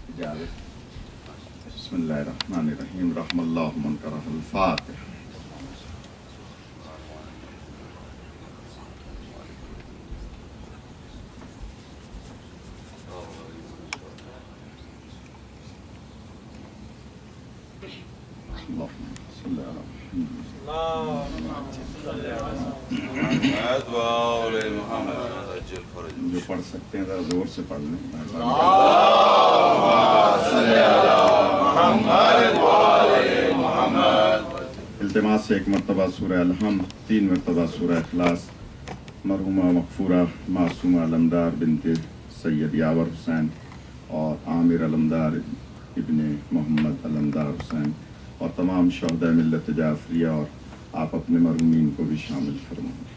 اجازت. بسم اللہ الرحمن الرحیم. رحم اللہ من کرہ. الفاتحہ. جو پڑھ سکتے ہیں ذرا زور سے پڑھ لیں. التماس سے ایک مرتبہ سورہ الحمد، 3 مرتبہ سورہ اخلاص. مرحومہ مغفورہ معصومہ علمدار بنت سید یاور حسین اور عامر علمدار ابن محمد علمدار حسین اور تمام شہداء ملت جعفریہ، اور آپ اپنے مرحومین کو بھی شامل فرمائیں.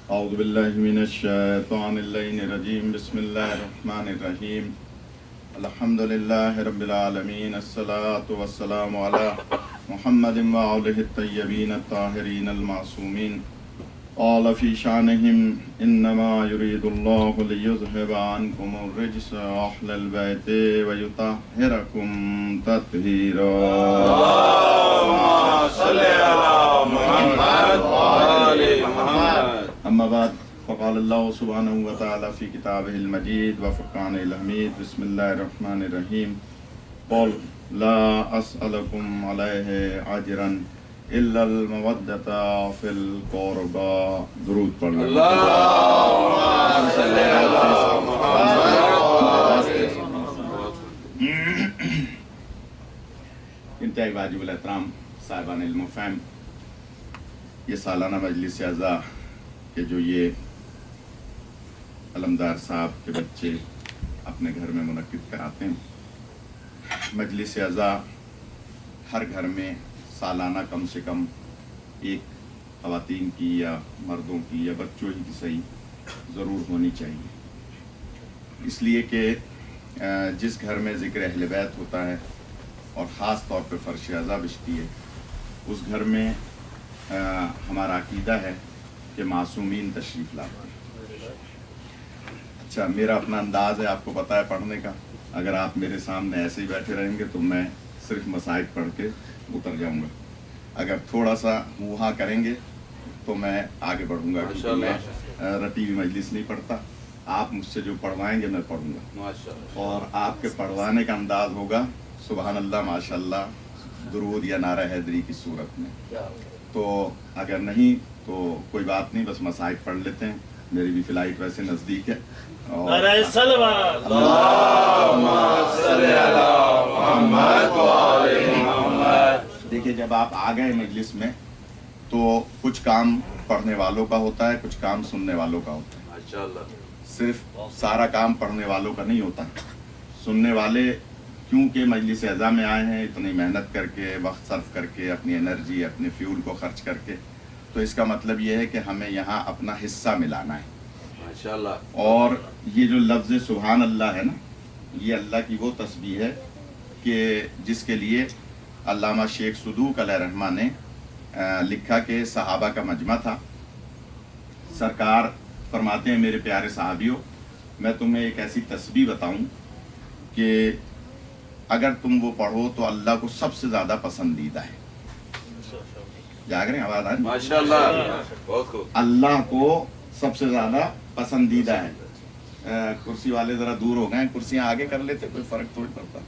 اعوذ باللہ من الشیطان اللعین الرجیم. بسم اللہ الرحمن الرحیم. الحمد للہ رب العالمین. الصلاة والسلام علی محمد وآلہ الطیبین الطاہرین المعصومین. قال فی شانہم انما یرید اللہ لیذہب عنکم الرجس اہل البیت ویطہرکم تطہیرا. اللہم صلی علی محمد وآل محمد. اما بعد فقال اللہ سبحانہ وتعالی فی کتابہ المجید وفرقانہ الحمید. بسم اللہ الرحمن الرحیم. قل لا اسألکم علیہ اجرا الا المودۃ فی القربى. درود پڑھ لیں. اللہم صلی علی محمد. انتہائی واجب الاحترام صاحبان علم و فہم، یہ سالانہ مجلس اعزاء کہ جو یہ علمدار صاحب کے بچے اپنے گھر میں منعقد کراتے ہیں. مجلس اعزاء ہر گھر میں سالانہ کم سے کم ایک خواتین کی یا مردوں کی یا بچوں ہی کی صحیح ضرور ہونی چاہیے، اس لیے کہ جس گھر میں ذکر اہل بیت ہوتا ہے اور خاص طور پہ فرش اعزاء بچتی ہے، اس گھر میں ہمارا عقیدہ ہے کہ معصومین تشریف لاتے ہیں. اچھا، میرا اپنا انداز ہے، آپ کو پتہ ہے پڑھنے کا. اگر آپ میرے سامنے ایسے ہی بیٹھے رہیں گے تو میں صرف مصائب پڑھ کے اتر جاؤں گا. اگر تھوڑا سا ہوا کریں گے تو میں آگے بڑھوں گا، کیونکہ میں رٹی ہوئی مجلس نہیں پڑھتا. آپ مجھ سے جو پڑھوائیں گے میں پڑھوں گا، اور آپ کے پڑھوانے کا انداز ہوگا سبحان اللہ ماشاء اللہ درود یا نعرہ حیدری کی صورت میں. تو اگر نہیں تو کوئی بات نہیں، بس مصائب پڑھ لیتے ہیں. میری بھی فلائٹ ویسے نزدیک ہے. دیکھیے، جب آپ آ گئے مجلس میں تو کچھ کام پڑھنے والوں کا ہوتا ہے، کچھ کام سننے والوں کا ہوتا ہے. صرف سارا کام پڑھنے والوں کا نہیں ہوتا. سننے والے کیونکہ مجلس اعزاء میں آئے ہیں اتنی محنت کر کے، وقت صرف کر کے، اپنی انرجی اپنے فیول کو خرچ کر کے، تو اس کا مطلب یہ ہے کہ ہمیں یہاں اپنا حصہ ملانا ہے. اور یہ جو لفظ سبحان اللہ ہے نا، یہ اللہ کی وہ تسبیح ہے کہ جس کے لیے علامہ شیخ صدوق علیہ رحمہ نے لکھا کہ صحابہ کا مجمع تھا. سرکار فرماتے ہیں میرے پیارے صحابیوں، میں تمہیں ایک ایسی تسبیح بتاؤں کہ اگر تم وہ پڑھو تو اللہ کو سب سے زیادہ پسندیدہ ہے. جاگ رہے ہیں؟ آواز آ رہی ہے؟ ماشاءاللہ. اللہ کو سب سے زیادہ پسندیدہ ہے. کرسی والے ذرا دور ہو گئے، کرسیاں آگے کر لیتے، کوئی فرق تھوڑی پڑتا.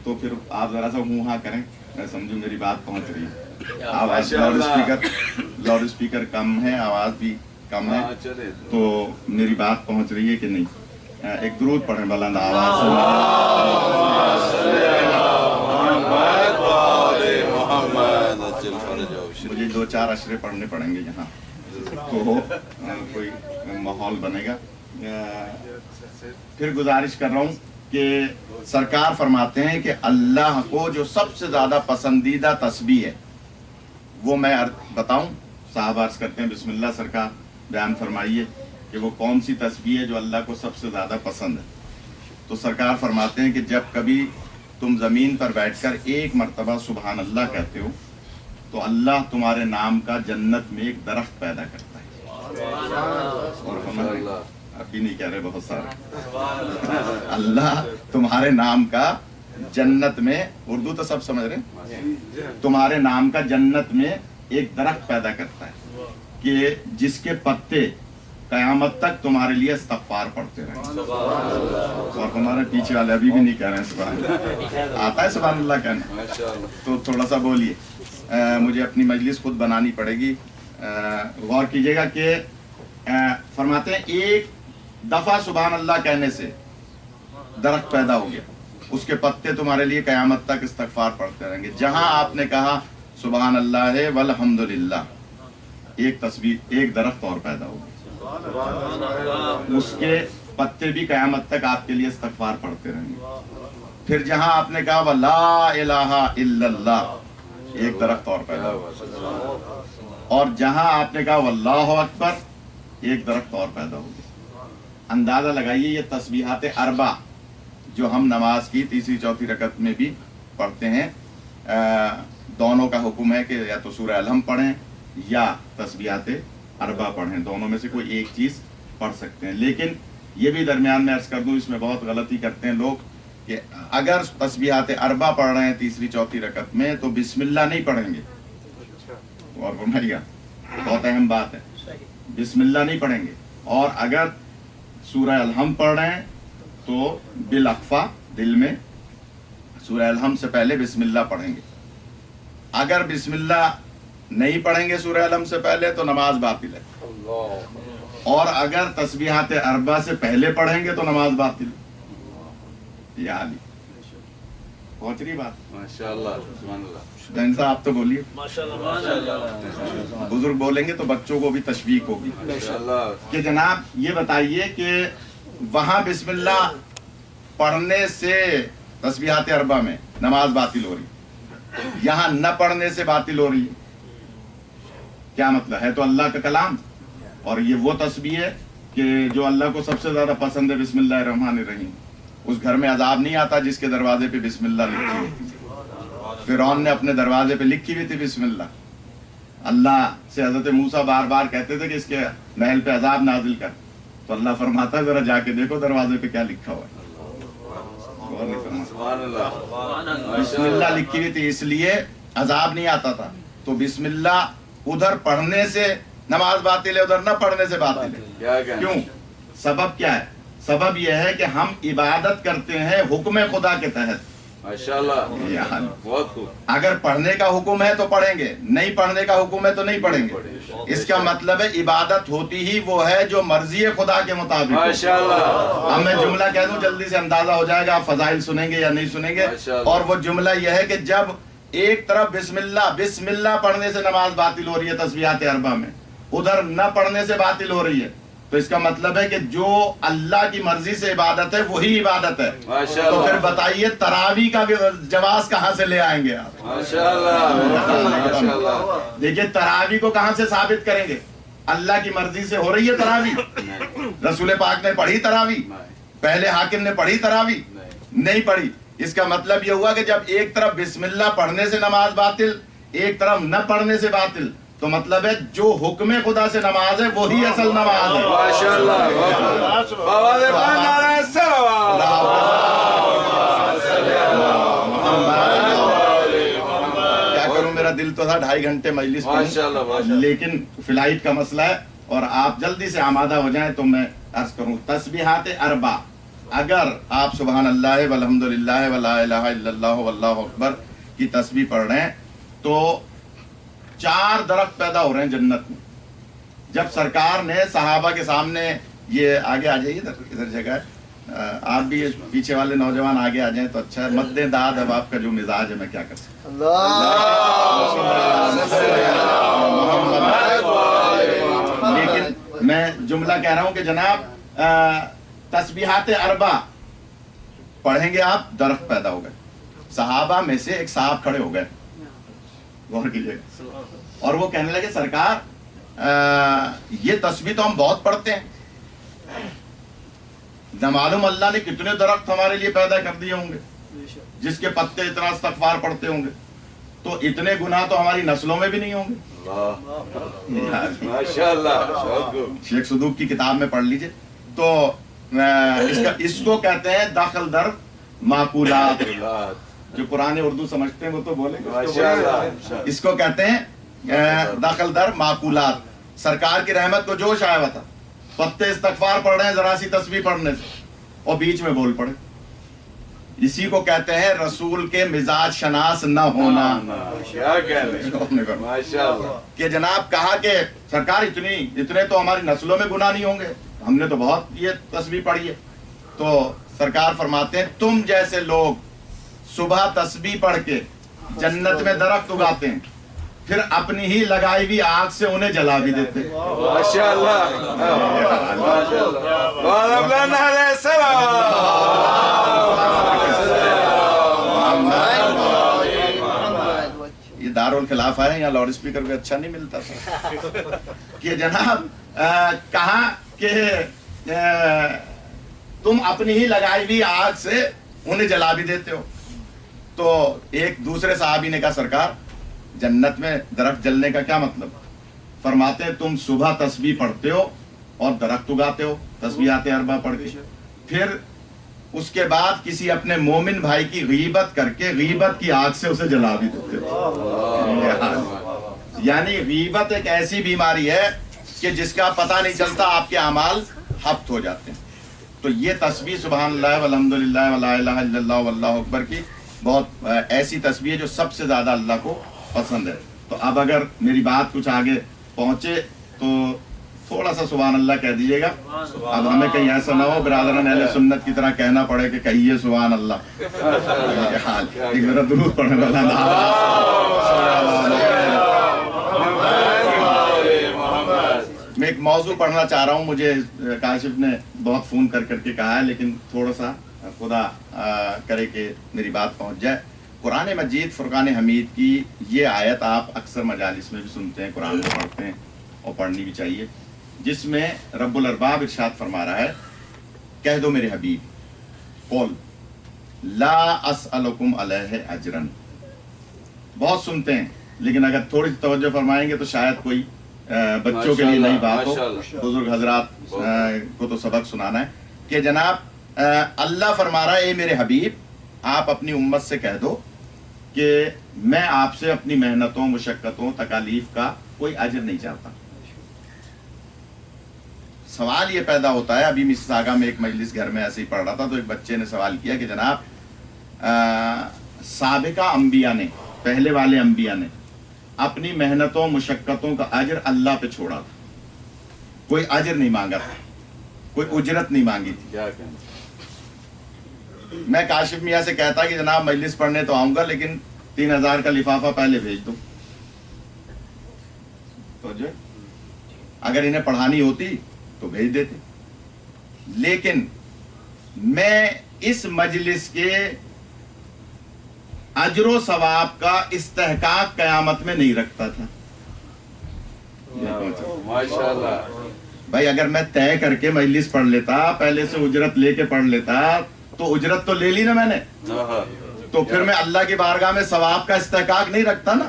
تو پھر آپ ذرا سا ہاں کریں، میں سمجھوں میری بات پہنچ رہی ہے. آواز لاؤڈ اسپیکر کم ہے، آواز بھی کم ہے، تو میری بات پہنچ رہی ہے کہ نہیں؟ ایک درود پڑھیں بلند آواز سے. مجھے 2-4 اشرے پڑھنے پڑیں گے یہاں، تو کوئی ماحول بنے گا. फिर गुजारिश कर रहा हूँ कि सरकार फरमाते हैं कि अल्लाह को जो सबसे ज़्यादा पसंदीदा तस्बीह है वो मैं बताऊं। साहब अर्ज करते हैं बिस्मिल्लाह, सरकार बयान फरमाइए कि वो कौन सी तस्बीह है जो अल्लाह को सबसे ज़्यादा पसंद है। तो सरकार फरमाते हैं कि जब कभी तुम ज़मीन पर बैठकर एक मरतबा सुबहान अल्लाह कहते हो तो अल्लाह तुम्हारे नाम का जन्नत में एक दरख्त पैदा करता है। और हमारे आप ही नहीं कह रहे, बहुत सारे अल्लाह तुम्हारे नाम का जन्नत में, उर्दू तो सब समझ रहे, तुम्हारे नाम का जन्नत में एक दरख्त पैदा करता है कि जिसके पत्ते कयामत तक तुम्हारे लिए इस्तग़फ़ार पढ़ते रहें। और हमारे पीछे वाले अभी भी नहीं कह रहे हैं सुभान अल्लाह। आता है सुभान अल्लाह कहना? तो थोड़ा सा बोलिए, मुझे अपनी मजलिस खुद बनानी पड़ेगी। गौर कीजिएगा कि फरमाते हैं एक दफा सुभान अल्लाह कहने से दरख्त पैदा हो गया, उसके पत्ते तुम्हारे लिए कयामत तक इस्तग़फ़ार पढ़ते रहेंगे। जहां आपने कहा सुभान अल्लाह है वल्हम्दुलिल्लाह, एक तस्बीह, एक दरख्त और पैदा हो गया, उसके पत्ते भी कयामत तक आपके लिए इस्तग़फ़ार पढ़ते रहेंगे। फिर जहां आपने कहा वला इलाहा इल्लल्लाह, एक दरख्त और पैदा हुआ। और जहां आपने कहा वल्लाहु अकबर, एक दरख्त और पैदा हो गया। अंदाजा लगाइए ये तस्बीहात अरबा जो हम नमाज की तीसरी चौथी रकत में भी पढ़ते हैं, दोनों का हुक्म है कि या तो सूरह अलहम पढ़ें या तस्बीहात अरबा पढ़ें, दोनों में से कोई एक चीज़ पढ़ सकते हैं। लेकिन ये भी दरमियान में अर्ज कर दूं, इसमें बहुत गलती करते हैं लोग कि अगर तस्बीहात अरबा पढ़ रहे हैं तीसरी चौथी रकत में तो बिस्मिल्लाह नहीं पढ़ेंगे। और फरमाइएगा, बहुत अहम बात है, बिस्मिल्लाह नहीं पढ़ेंगे। और अगर सूरह अलहम पढ़ रहे हैं तो बिल अख्फा, दिल में सूरह अलहम से पहले बिस्मिल्लाह पढ़ेंगे। अगर बिस्मिल्लाह नहीं पढ़ेंगे सूरह अलहम से पहले तो नमाज बातिल है। और अगर तस्बीहात अरबा से पहले पढ़ेंगे तो नमाज बातिल। यानी पहुंच रही बात? माशाअल्लाह, सुभान अल्लाह। आप तो बोलिए माशाअल्लाह। बुजुर्ग बोलेंगे तो बच्चों को भी तशवीक होगी कि जनाब ये बताइए कि वहां बिस्मिल्लाह पढ़ने से तस्बीहात अरबा में नमाज बातिल हो रही, यहाँ न पढ़ने से बातिल हो रही है। क्या मतलब है? तो अल्लाह का कलाम और ये वो तस्बीह है कि जो अल्लाह को सबसे ज्यादा पसंद है, बिस्मिल्लाह रहमान रहीम। उस घर में अजाब नहीं आता जिसके दरवाजे पे बिस्मिल्लाह लिखी होती थी। फिरौन ने अपने दरवाजे पे लिखी हुई थी बिस्मिल्लाह। अल्लाह से हजरत मूसा बार बार कहते थे कि इसके महल पे अजाब नाजिल कर, तो अल्लाह फरमाता है जरा जाके देखो दरवाजे पे क्या लिखा हुआ है। बिस्मिल्लाह लिखी हुई थी इसलिए अजाब नहीं आता था। तो बिस्मिल्लाह उधर पढ़ने से नमाज बातिल है, उधर न पढ़ने से बातिल है। क्यों? सबब क्या है? सबब यह है कि हम इबादत करते हैं हुक्म खुदा के तहत। माशाअल्लाह, बहुत खूब। अगर पढ़ने का हुक्म है तो पढ़ेंगे, नहीं पढ़ने का हुक्म है तो नहीं पढ़ेंगे। इसका मतलब है इबादत होती ही वो है जो मर्जी है खुदा के मुताबिक। माशाअल्लाह। अब मैं जुमला कह दूं, जल्दी से अंदाजा हो जाएगा आप फजाइल सुनेंगे या नहीं सुनेंगे। और वो जुमला यह है कि जब एक तरफ बिस्मिल्लाह बिस्मिल्लाह पढ़ने से नमाज बातिल हो रही है तस्बीहात अरबा में, उधर न पढ़ने से बातिल हो रही है, तो इसका मतलब है कि जो अल्लाह की मर्जी से इबादत है वही इबादत है। तो फिर बताइए तरावी का जवाब कहां से ले आएंगे आप? देखिए तरावी को कहां से साबित करेंगे? अल्लाह की मर्जी से हो रही है तरावी? रसूल पाक ने पढ़ी तरावी? पहले हाकिम ने पढ़ी तरावी? नहीं पढ़ी। इसका मतलब यह हुआ कि जब एक तरफ बिस्मिल्लाह पढ़ने से नमाज बातिल, एक तरफ न पढ़ने से बातिल, तो मतलब है जो हुक्म खुदा से नमाज है वही असल नमाज है। माशाअल्लाह। क्या करूं, मेरा दिल तो था 2.5 घंटे मजलिस में, लेकिन फ्लाइट का मसला है और आप जल्दी से आमादा हो जाएं तो मैं अर्ज करूं। तस्बीहात अरबा अगर आप सुभान अल्लाह वल्हम्दुलिल्लाह वला इलाहा इल्लल्लाह वल्लाहु अकबर की तस्बीह पढ़ रहे हैं तो 4 दरख्त पैदा हो रहे हैं जन्नत में। जब सरकार ने सहाबा के सामने, ये आगे आ जाइए, इधर जगह है, आप भी पीछे वाले नौजवान आगे आ जाएं तो अच्छा है। मत दें दाद, अब आपका जो मिजाज है मैं क्या कर सकता हूं। लेकिन मैं जुमला कह रहा हूं कि जनाब تسبیحات اربع پڑھیں گے آپ، درخت پیدا ہو گئے. صحابہ میں سے ایک صاحب کھڑے ہو گئے، غور کیجیے گا، اور وہ کہنے لگے سرکار یہ تسبیح تو ہم بہت پڑھتے ہیں، نہ معلوم اللہ نے کتنے درخت ہمارے لیے پیدا کر دیے ہوں گے جس کے پتے اتنا استغفار پڑھتے ہوں گے، تو اتنے گناہ تو ہماری نسلوں میں بھی نہیں ہوں گے. شیخ صدوق کی کتاب میں پڑھ لیجئے. تو اس کو کہتے ہیں دخل در معقولات. جو قرآن اردو سمجھتے ہیں وہ تو بولیں گے. اس کو کہتے ہیں دخل در معقولات. سرکار کی رحمت کو جوش آیا ہوا تھا، پتے استغفار پڑھ رہے ہیں ذرا سی تسبیح پڑھنے سے، اور بیچ میں بول پڑے. اسی کو کہتے ہیں رسول کے مزاج شناس نہ ہونا. کہ جناب کہا کہ سرکار اتنے تو ہماری نسلوں میں گناہ نہیں ہوں گے، ہم نے تو بہت یہ تسبیح پڑھی ہے. تو سرکار فرماتے ہیں تم جیسے لوگ صبح تسبیح پڑھ کے جنت میں درخت اگاتے ہیں، پھر اپنی ہی لگائی ہوئی آگ سے انہیں جلا بھی دیتے ہیں. یہ دارالخلافہ ہے، یہاں لاؤڈ اسپیکر بھی اچھا نہیں ملتا تھا. کہ جناب کہا کہ تم اپنی ہی لگائی ہوئی آگ سے انہیں جلا بھی دیتے ہو. تو ایک دوسرے صحابی نے کہا سرکار جنت میں درخت جلنے کا کیا مطلب؟ فرماتے ہیں تم صبح تسبیح پڑھتے ہو اور درخت اگاتے ہو تسبیحات اربع پڑھ کے، پھر اس کے بعد کسی اپنے مومن بھائی کی غیبت کر کے غیبت کی آگ سے اسے جلا بھی دیتے ہو. یعنی غیبت ایک ایسی بیماری ہے کہ جس کا پتہ نہیں چلتا، آپ کے اعمال حبط ہو جاتے ہیں. تو یہ تسبیح سبحان اللہ والحمدللہ ولا الہ الا اللہ واللہ اکبر کی بہت ایسی تسبیح ہے جو سب سے زیادہ اللہ کو پسند ہے. تو اب اگر میری بات کچھ آگے پہنچے تو تھوڑا سا سبحان اللہ کہہ دیجیے گا. اب ہمیں کہیں ایسا نہ ہو برادران اہل سنت کی طرح کہنا پڑے کہ کہیے سبحان اللہ. ایک میرا درود پڑھنے میں ایک موضوع پڑھنا چاہ رہا ہوں. مجھے کاشف نے بہت فون کر کے کہا ہے، لیکن تھوڑا سا خدا کرے کہ میری بات پہنچ جائے. قرآن مجید فرقان حمید کی یہ آیت آپ اکثر مجالس میں بھی سنتے ہیں، قرآن میں پڑھتے ہیں اور پڑھنی بھی چاہیے، جس میں رب الارباب ارشاد فرما رہا ہے کہہ دو میرے حبیب قول لا اسألکم علیہ اجرن. بہت سنتے ہیں، لیکن اگر تھوڑی سی توجہ فرمائیں گے تو شاید کوئی بچوں کے لیے نئی بات ہو. بزرگ حضرات کو تو سبق سنانا ہے کہ جناب اللہ فرما رہا ہے اے میرے حبیب آپ اپنی امت سے کہہ دو کہ میں آپ سے اپنی محنتوں مشقتوں تکالیف کا کوئی اجر نہیں چاہتا. سوال یہ پیدا ہوتا ہے، ابھی مساگا میں ایک مجلس گھر میں ایسے ہی پڑھ رہا تھا تو ایک بچے نے سوال کیا کہ جناب سابقہ انبیاء نے، پہلے والے انبیاء نے اپنی محنتوں مشقتوں کا اجر اللہ پہ چھوڑا تھا، کوئی اجر نہیں مانگا تھا، کوئی اجرت نہیں مانگی تھی. میں کاشف میاں سے کہتا کہ جناب مجلس پڑھنے تو آؤں گا لیکن 3000 کا لفافہ پہلے بھیج دو. تو جو اگر انہیں پڑھانی ہوتی تو بھیج دیتے. لیکن میں اس مجلس کے اجر و ثواب کا استحقاق قیامت میں نہیں رکھتا تھا. ماشاءاللہ بھائی اگر میں طے کر کے مجلس پڑھ لیتا، پہلے سے اجرت لے کے پڑھ لیتا، تو اجرت تو لے لی نا میں نے، تو پھر میں اللہ کی بارگاہ میں ثواب کا استحقاق نہیں رکھتا نا.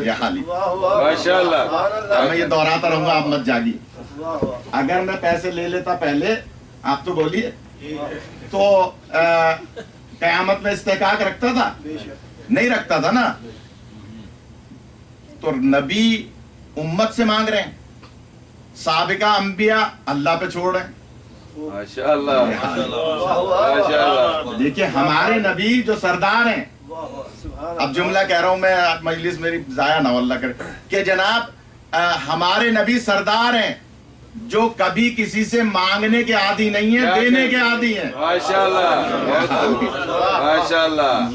یہ حالی ماشاءاللہ میں یہ دہراتا رہوں گا، آپ مت جاگی. اگر میں پیسے لے لیتا پہلے، آپ تو بولیے، تو قیامت میں استحقاق رکھتا تھا؟ نہیں رکھتا تھا نا. تو نبی امت سے مانگ رہے ہیں، سابقہ انبیاء اللہ پہ چھوڑ رہے ہیں. دیکھیے ہمارے نبی جو سردار ہیں، اب جملہ کہہ رہا ہوں میں، مجلس میری ضائع نہ ہو اللہ کرے، کہ جناب ہمارے نبی سردار ہیں جو کبھی کسی سے مانگنے کے عادی نہیں ہیں، دینے کے عادی ہیں.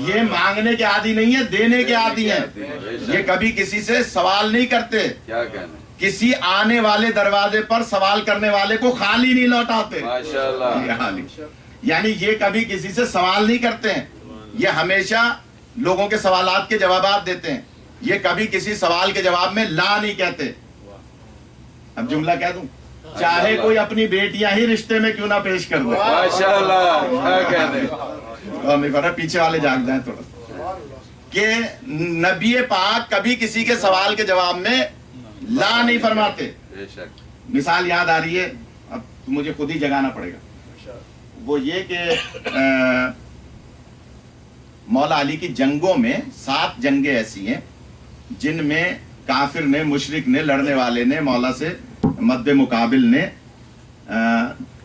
یہ مانگنے کے عادی نہیں ہے، دینے کے عادی ہیں. یہ کبھی کسی سے سوال نہیں کرتے. کسی آنے والے دروازے پر سوال کرنے والے کو خالی نہیں لوٹاتے. یعنی یہ کبھی کسی سے سوال نہیں کرتے ہیں, یہ ہمیشہ لوگوں کے سوالات کے جوابات دیتے ہیں. یہ کبھی کسی سوال کے جواب میں لا نہیں کہتے. اب جملہ کہہ دوں, چاہے کوئی اپنی بیٹیاں ہی رشتے میں کیوں نہ پیش کر دے. پیچھے والے جاگ جائیں تھوڑا, کہ نبی پاک کبھی کسی کے سوال کے جواب میں لا نہیں فرماتے. مثال یاد آ رہی ہے, اب مجھے خود ہی جگانا پڑے گا. وہ یہ کہ مولا علی کی جنگوں میں 7 جنگیں ایسی ہیں جن میں کافر نے, مشرک نے, لڑنے والے نے, مولا سے مد مقابل نے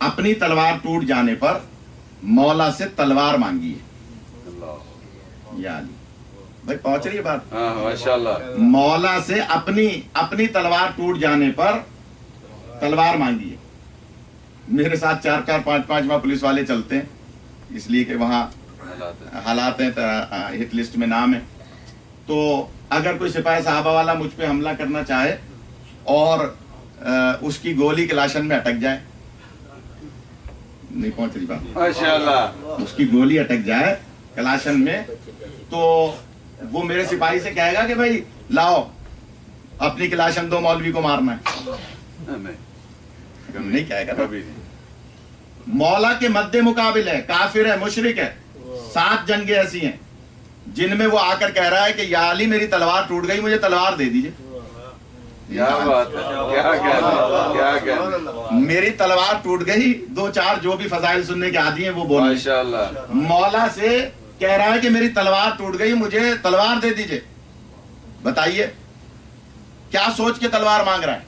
اپنی تلوار ٹوٹ جانے پر مولا سے تلوار مانگی ہے. یا علی بھائی پہنچ رہی ہے بات؟ ماشاءاللہ. مولا سے اپنی تلوار ٹوٹ جانے پر تلوار مانگی ہے. میرے ساتھ 4 5 وہاں پولیس والے چلتے ہیں, اس لیے کہ وہاں حالات ہیں, ہٹ لسٹ میں نام ہے. تو اگر کوئی سپاہی صحابہ والا مجھ پہ حملہ کرنا چاہے اور اس کی گولی کلاشن میں اٹک جائے, نہیں پہنچ رہی بات, ماشاءاللہ, اس کی گولی اٹک جائے کلاشن میں, تو وہ میرے سپاہی سے کہے گا کہ بھائی لاؤ اپنی کلاشن دو, مولوی کو مارنا ہے. نہیں کہے گا. مولا کے مد مقابل ہے, کافر ہے, مشرک ہے. 7 جنگیں ایسی ہیں جن میں وہ آ کر کہہ رہا ہے کہ یا علی میری تلوار ٹوٹ گئی, مجھے تلوار دے دیجئے. میری تلوار ٹوٹ گئی, 2-4 جو بھی فضائل سننے کے عادی ہیں وہ بولے. مولا سے کہہ رہا ہے کہ میری تلوار ٹوٹ گئی, مجھے تلوار دے دیجئے. بتائیے کیا سوچ کے تلوار مانگ رہا ہے؟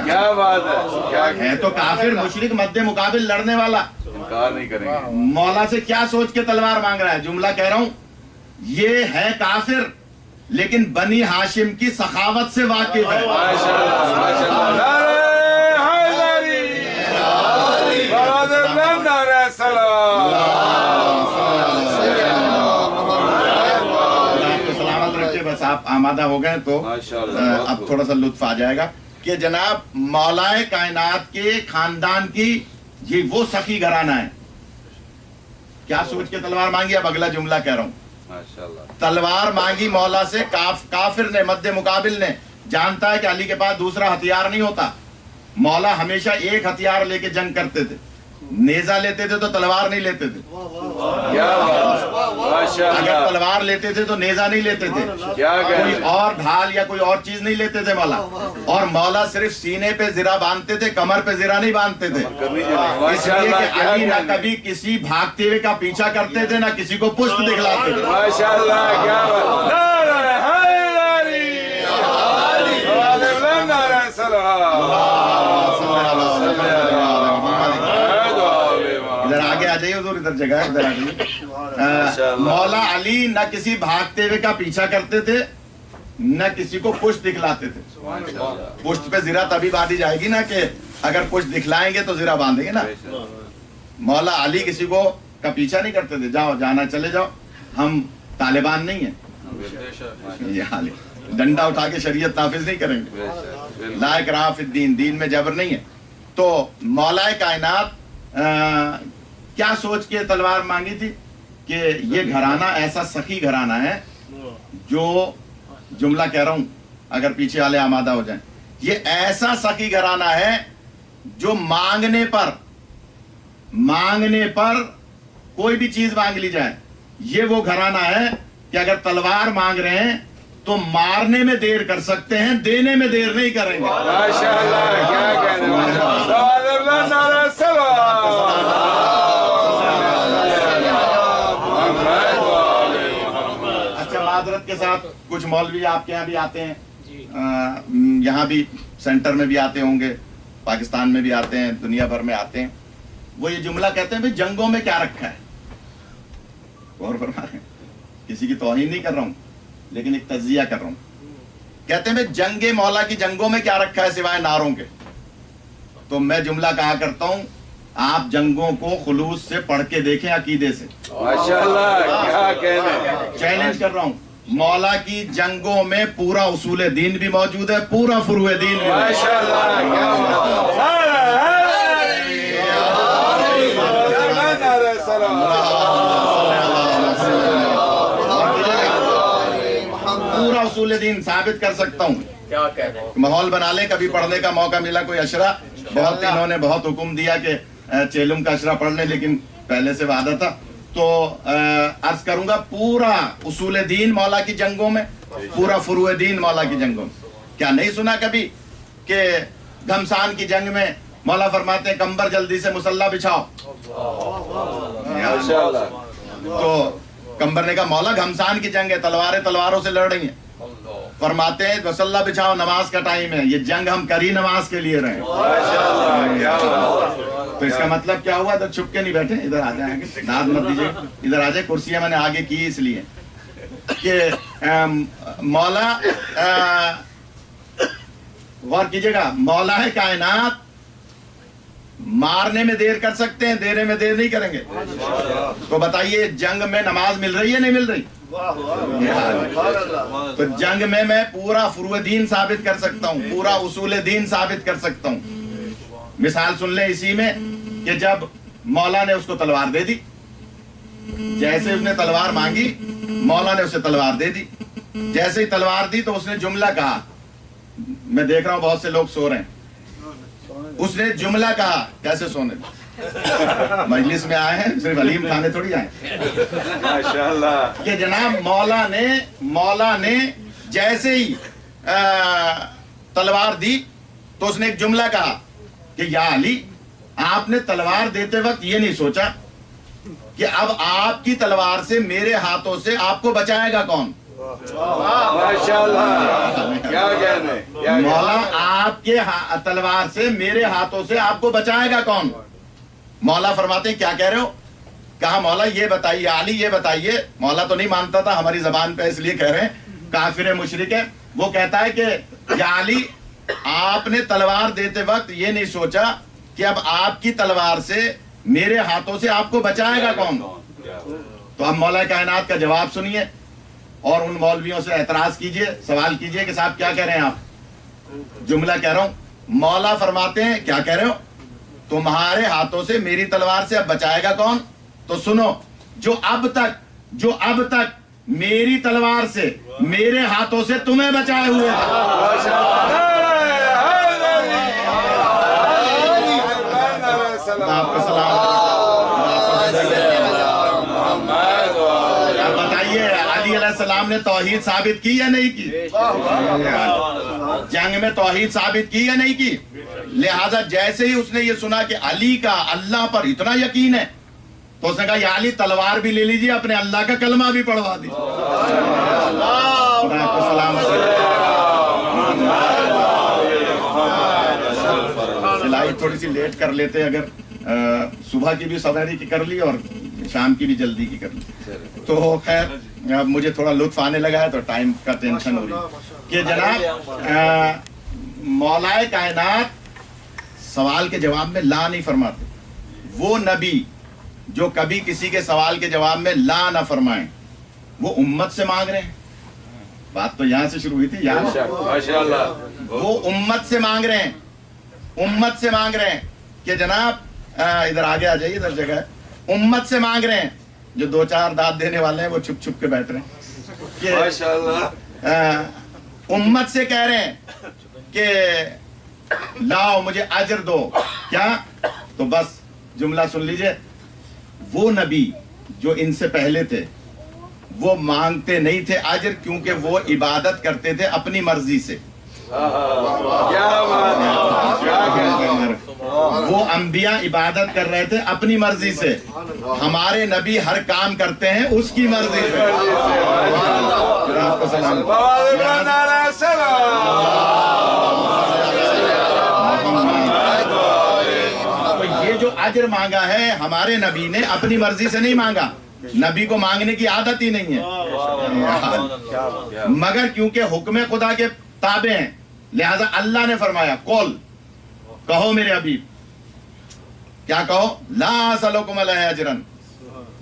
کیا بات ہے, تو کافر, مشرک, مد مقابل لڑنے والا, انکار نہیں کریں گے. مولا سے کیا سوچ کے تلوار مانگ رہا ہے؟ جملہ کہہ رہا ہوں, یہ ہے کافر لیکن بنی ہاشم کی سخاوت سے واقف ہے. سلامت رکھے. بس آپ آمادہ ہو گئے تو اب تھوڑا سا لطف آ جائے گا کہ جناب مولا کائنات کے خاندان کی یہ وہ سخی گھرانہ ہے. کیا سوچ کے تلوار مانگی؟ اب اگلا جملہ کہہ رہا ہوں. تلوار مانگی مولا سے کافر نے, مد مقابل نے. جانتا ہے کہ علی کے پاس دوسرا ہتھیار نہیں ہوتا. مولا ہمیشہ ایک ہتھیار لے کے جنگ کرتے تھے. نیزہ لیتے تھے تو تلوار نہیں لیتے تھے. اگر تلوار لیتے تھے تو نیزہ نہیں لیتے تھے, کوئی اور ڈھال یا کوئی اور چیز نہیں لیتے تھے مولا. اور مولا صرف سینے پہ زرہ باندھتے تھے, کمر پہ زرہ نہیں باندھتے تھے. اس لیے کہ علی نہ کبھی کسی بھاگتے ہوئے کا پیچھا کرتے تھے, نہ کسی کو پشت دکھلاتے تھے. آگے آ جائیے حضور, ادھر جگہ ہے, ادھر آ جائیے. مولا علی نہ کسی بھاگتے ہوئے کا پیچھا کرتے تھے, نہ کسی کو پشت دکھلاتے تھے. پشت پہ زرہ تبھی باندھی جائے گی نا کہ اگر پشت دکھلائیں گے تو زرہ باندھیں گے نا. مولا علی کسی کو کا پیچھا نہیں کرتے تھے, جاؤ جانا چلے جاؤ, ہم طالبان نہیں ہیں. یہ حال ہے, ڈنڈا اٹھا کے شریعت نافذ نہیں کریں گے. لا اکراہ فی الدین, دین میں جبر نہیں ہے. تو مولا کائنات کیا سوچ کے تلوار مانگی تھی کہ یہ گھرانہ ایسا سخی گھرانہ ہے جو, جملہ کہہ رہا ہوں اگر پیچھے والے آمادہ ہو جائیں, یہ ایسا سخی گھرانہ ہے جو مانگنے پر کوئی بھی چیز مانگ لی جائے. یہ وہ گھرانہ ہے کہ اگر تلوار مانگ رہے ہیں تو مارنے میں دیر کر سکتے ہیں, دینے میں دیر نہیں کریں گے. ماشاءاللہ, کیا کہہ رہے ہیں. معذرت کے ساتھ کچھ مولوی آپ کے یہاں بھی آتے ہیں, یہاں بھی سینٹر میں بھی آتے ہوں گے, پاکستان میں بھی آتے ہیں, دنیا بھر میں آتے ہیں. وہ یہ جملہ کہتے ہیں بھئی جنگوں میں کیا رکھا ہے. غور فرمائیں, کسی کی توہین نہیں کر رہا ہوں لیکن ایک تجزیہ کر رہا ہوں. کہتے ہیں بھئی جنگ مولا کی جنگوں میں کیا رکھا ہے سوائے نعروں کے. تو میں جملہ کہا کرتا ہوں, آپ جنگوں کو خلوص سے پڑھ کے دیکھیں, عقیدے سے. ماشاءاللہ, کیا کہنا, چیلنج کر رہا ہوں. मौला की जंगों में पूरा उसूल दीन भी मौजूद है, पूरा फुरूए दीन भी पूरा उसूल दीन साबित कर सकता हूँ। क्या कह रहे हैं? माहौल बना ले, कभी पढ़ने का मौका मिला कोई अशरा, बहुत इन्होंने बहुत हुक्म दिया कि चेलुम का अशरा पढ़ ले, लेकिन पहले से वादा था। तो अर्ज करूंगा पूरा उसूल दीन मौला की जंगों में, पूरा फुरूए दीन मौला की जंगों में। क्या नहीं सुना कभी कि घमसान की जंग में मौला फरमाते हैं कंबर जल्दी से मुसल्ला बिछाओ। तो कंबर ने कहा मौला घमसान की जंग है, तलवारें तलवारों से लड़ रही हैं। फरमाते हैं मुसल्ला बिछाओ, नमाज का टाइम है, ये जंग हम करी नमाज के लिए रहे। तो इसका मतलब क्या हुआ? इधर छुप के नहीं बैठे, इधर आ जाए, नाद मत दीजिए, इधर आ जाए। कुर्सियां मैंने आगे की इसलिए कि मौला गौर कीजिएगा, मौला है कायनात, मारने में देर कर सकते हैं, देने में देर नहीं करेंगे। तो बताइए जंग में नमाज मिल रही है नहीं मिल रही? तो जंग में मैं पूरा फुरूए दीन साबित कर सकता हूँ, पूरा उसूल दीन साबित कर सकता हूँ। मिसाल सुन ले इसी में कि जब मौला ने उसको तलवार दे दी, जैसे उसने तलवार मांगी मौला ने उसे तलवार दे दी। जैसे ही तलवार दी तो उसने जुमला कहा, मैं देख रहा हूँ बहुत से लोग सो रहे हैं, उसने जुमला कहा, कैसे सोने मजलिस में आए हैं, सिर्फ हलीम खाने थोड़ी आए माशाअल्लाह। कि जनाब मौला ने जैसे ही तलवार दी तो उसने एक जुमला कहा कि या अली, आपने तलवार देते वक्त ये नहीं सोचा कि अब आपकी तलवार से मेरे हाथों से आपको बचाएगा कौन? माशाअल्लाह, क्या कहने, मौला आपके तलवार से मेरे हाथों से आपको बचाएगा कौन? मौला फरमाते हैं क्या कह रहे हो? कहा मौला ये बताइए, अली ये बताइए। मौला तो नहीं मानता था, हमारी जबान पे इसलिए कह रहे हैं, काफिर मुशरिक है। वो कहता है कि या अली, आपने तलवार देते वक्त ये नहीं सोचा कि अब आपकी तलवार से मेरे हाथों से आपको बचाएगा कौन? तो अब मौला कायनात का जवाब सुनिए और उन मौलवियों से एतराज कीजिए, सवाल कीजिए कि साहब क्या कह रहे हैं आप? जुमला कह रहा हूं। मौला फरमाते हैं क्या कह रहे हो? तुम्हारे हाथों से मेरी तलवार से अब बचाएगा कौन? तो सुनो, जो अब तक मेरी तलवार से मेरे हाथों से तुम्हें बचाए हुए आपका सलाम। बताइए अली अलैहिस्सलाम ने तौहीद साबित की या नहीं की? जंग में तौहीद साबित की या नहीं की? लिहाजा जैसे ही उसने ये सुना कि अली का अल्लाह पर इतना यकीन है तो उसने कहा या अली, तलवार भी ले लीजिए, अपने अल्लाह का कलमा भी पढ़वा दीजिए। सिलाई थोड़ी सी लेट कर लेते, अगर सुबह की भी सवेरी की कर ली और शाम की भी जल्दी की कर ली तो खैर अब मुझे थोड़ा लुत्फ आने लगा है, तो टाइम का टेंशन हो रही कि जनाब मौलाए कायनात सवाल के जवाब में ला नहीं फरमाते। वो नबी जो कभी किसी के सवाल के जवाब में ला ना फरमाए, वो उम्मत से मांग रहे हैं। बात तो यहाँ से शुरू हुई थी यार, माशाअल्लाह। वो उम्मत से मांग रहे हैं, उम्मत से मांग रहे हैं कि जनाब इधर आगे आ जाइए, इधर जगह है। उम्मत से मांग रहे हैं, जो दो चार दाद देने वाले हैं वो छुप छुप के बैठ रहे हैं। माशाअल्लाह। उम्मत से कह रहे हैं कि लाओ मुझे अजर दो। क्या? तो बस जुमला सुन लीजिए, वो नबी जो इनसे पहले थे वो मांगते नहीं थे अजर, क्योंकि वो इबादत करते थे अपनी मर्जी से। क्या वो अंबिया इबादत कर रहे थे अपनी मर्जी से। हमारे नबी हर काम करते हैं उसकी मर्जी से। तो ये जो अजर मांगा है हमारे नबी ने अपनी मर्जी से नहीं मांगा, नबी को मांगने की आदत ही नहीं है, मगर क्योंकि हुक्म खुदा के ताबे हैं, लिहाजा अल्लाह ने फरमाया कौल, कहो मेरे हबीब, क्या कहो? ला असलुकुम अलैहि अजरन,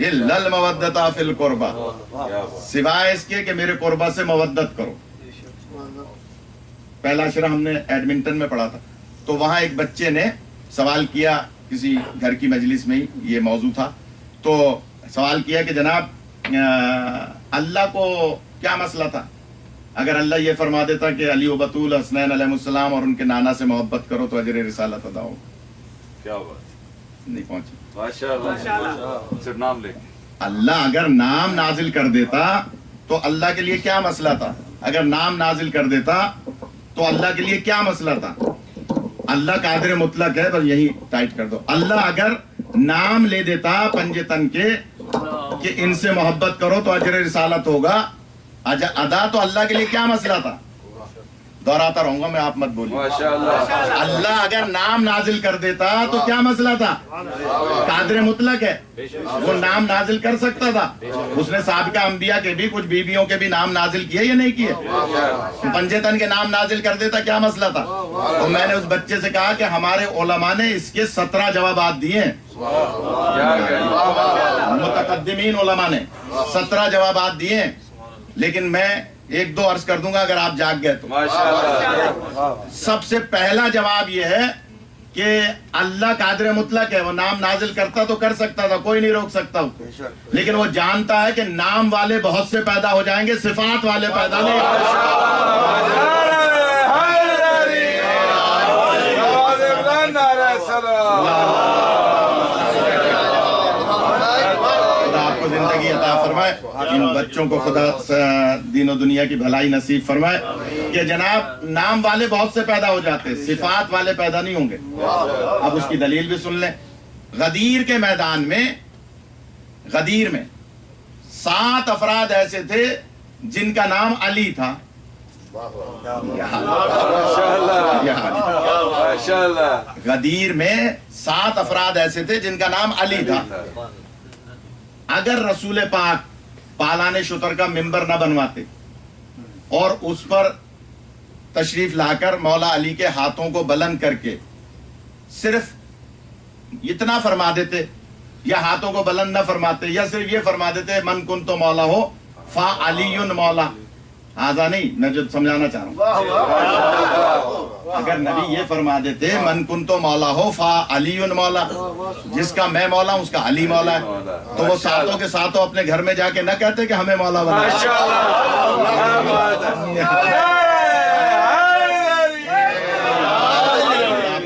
इल्ला अल-मवद्दता फिल कुर्बा, सिवाय इसके कि मेरे कुर्बा से मवद्दत करो। पहला अशरा हमने एडमिंटन में पढ़ा था, तो वहां एक बच्चे ने सवाल किया, किसी घर की मजलिस में ही ये मौजू था, तो सवाल किया कि जनाब अल्लाह को क्या मसला था, अगर अल्लाह ये फरमा देता कि अली व बतूल हसनैन अलैहिस्सलाम और उनके नाना से मोहब्बत करो तो अजर रिसालत अदा हो। क्या बात, नहीं पहुंची। माशाअल्लाह, सिर्फ नाम ले। अल्लाह अगर नाम नाजिल कर देता तो अल्लाह के लिए क्या मसला था, अगर नाम नाजिल कर देता तो अल्लाह के लिए क्या मसला था। अल्लाह कादिर मुतलक है, बस यही टाइट कर दो। अल्लाह अगर नाम ले देता पंजे तन के कि इनसे मोहब्बत करो तो अजर रिसालत होगा अदा, तो अल्लाह के लिए क्या मसला था। दोहराता रहूंगा मैं, आप मत बोलिए। अल्लाह अगर नाम नाजिल कर देता तो क्या मसला था, कादिर मुतलक है, वो नाम नाजिल कर सकता था। उसने साबिका अंबिया के भी, कुछ बीबियों के भी नाम नाजिल किए या नहीं किए। पंजेतन के नाम नाजिल कर देता, क्या मसला था। तो मैंने उस बच्चे से कहा कि हमारे उलमा ने इसके 17 जवाबात दिए, मुतकद्दिमीन उलमा ने 17 जवाबात दिए, लेकिन मैं एक दो अर्ज कर दूंगा अगर आप जाग गए तो। सबसे पहला जवाब यह है कि अल्लाह कादिर मुतलक है, वो नाम नाजिल करता तो कर सकता था, कोई नहीं रोक सकता उसको, लेकिन वो जानता है कि नाम वाले बहुत से पैदा हो जाएंगे, सिफात वाले पैदा नहीं। आपको जिंदगी अता फरमाए, इन बच्चों को खुदा दीन और दुनिया की भलाई नसीब फरमाए कि जनाब नाम वाले बहुत से पैदा हो जाते, सिफात वाले पैदा नहीं होंगे। अब उसकी दलील भी सुन लें। गदीर के मैदान में, गदीर में 7 अफराद ऐसे थे जिनका नाम अली था। गदीर में 7 अफराद ऐसे थे जिनका नाम अली था। अगर रसूल पाक पालाने शुतर का मिंबर न बनवाते और उस पर तशरीफ लाकर मौला अली के हाथों को बुलंद करके सिर्फ इतना फरमा देते, या हाथों को बुलंद न फरमाते, या सिर्फ ये फरमा देते मन कुन तो मौला हो फा अलीयुन मौला, आजा नहीं, मैं जो समझाना चाह रहा हूं, अगर नबी ये फरमा देते मन कुन तो मौला हो फा अलीयुन मौला, जिसका मैं मौला हूं उसका अली मौला है, तो वो सातों के सातों अपने घर में जाके न कहते कि हमें मौला बना।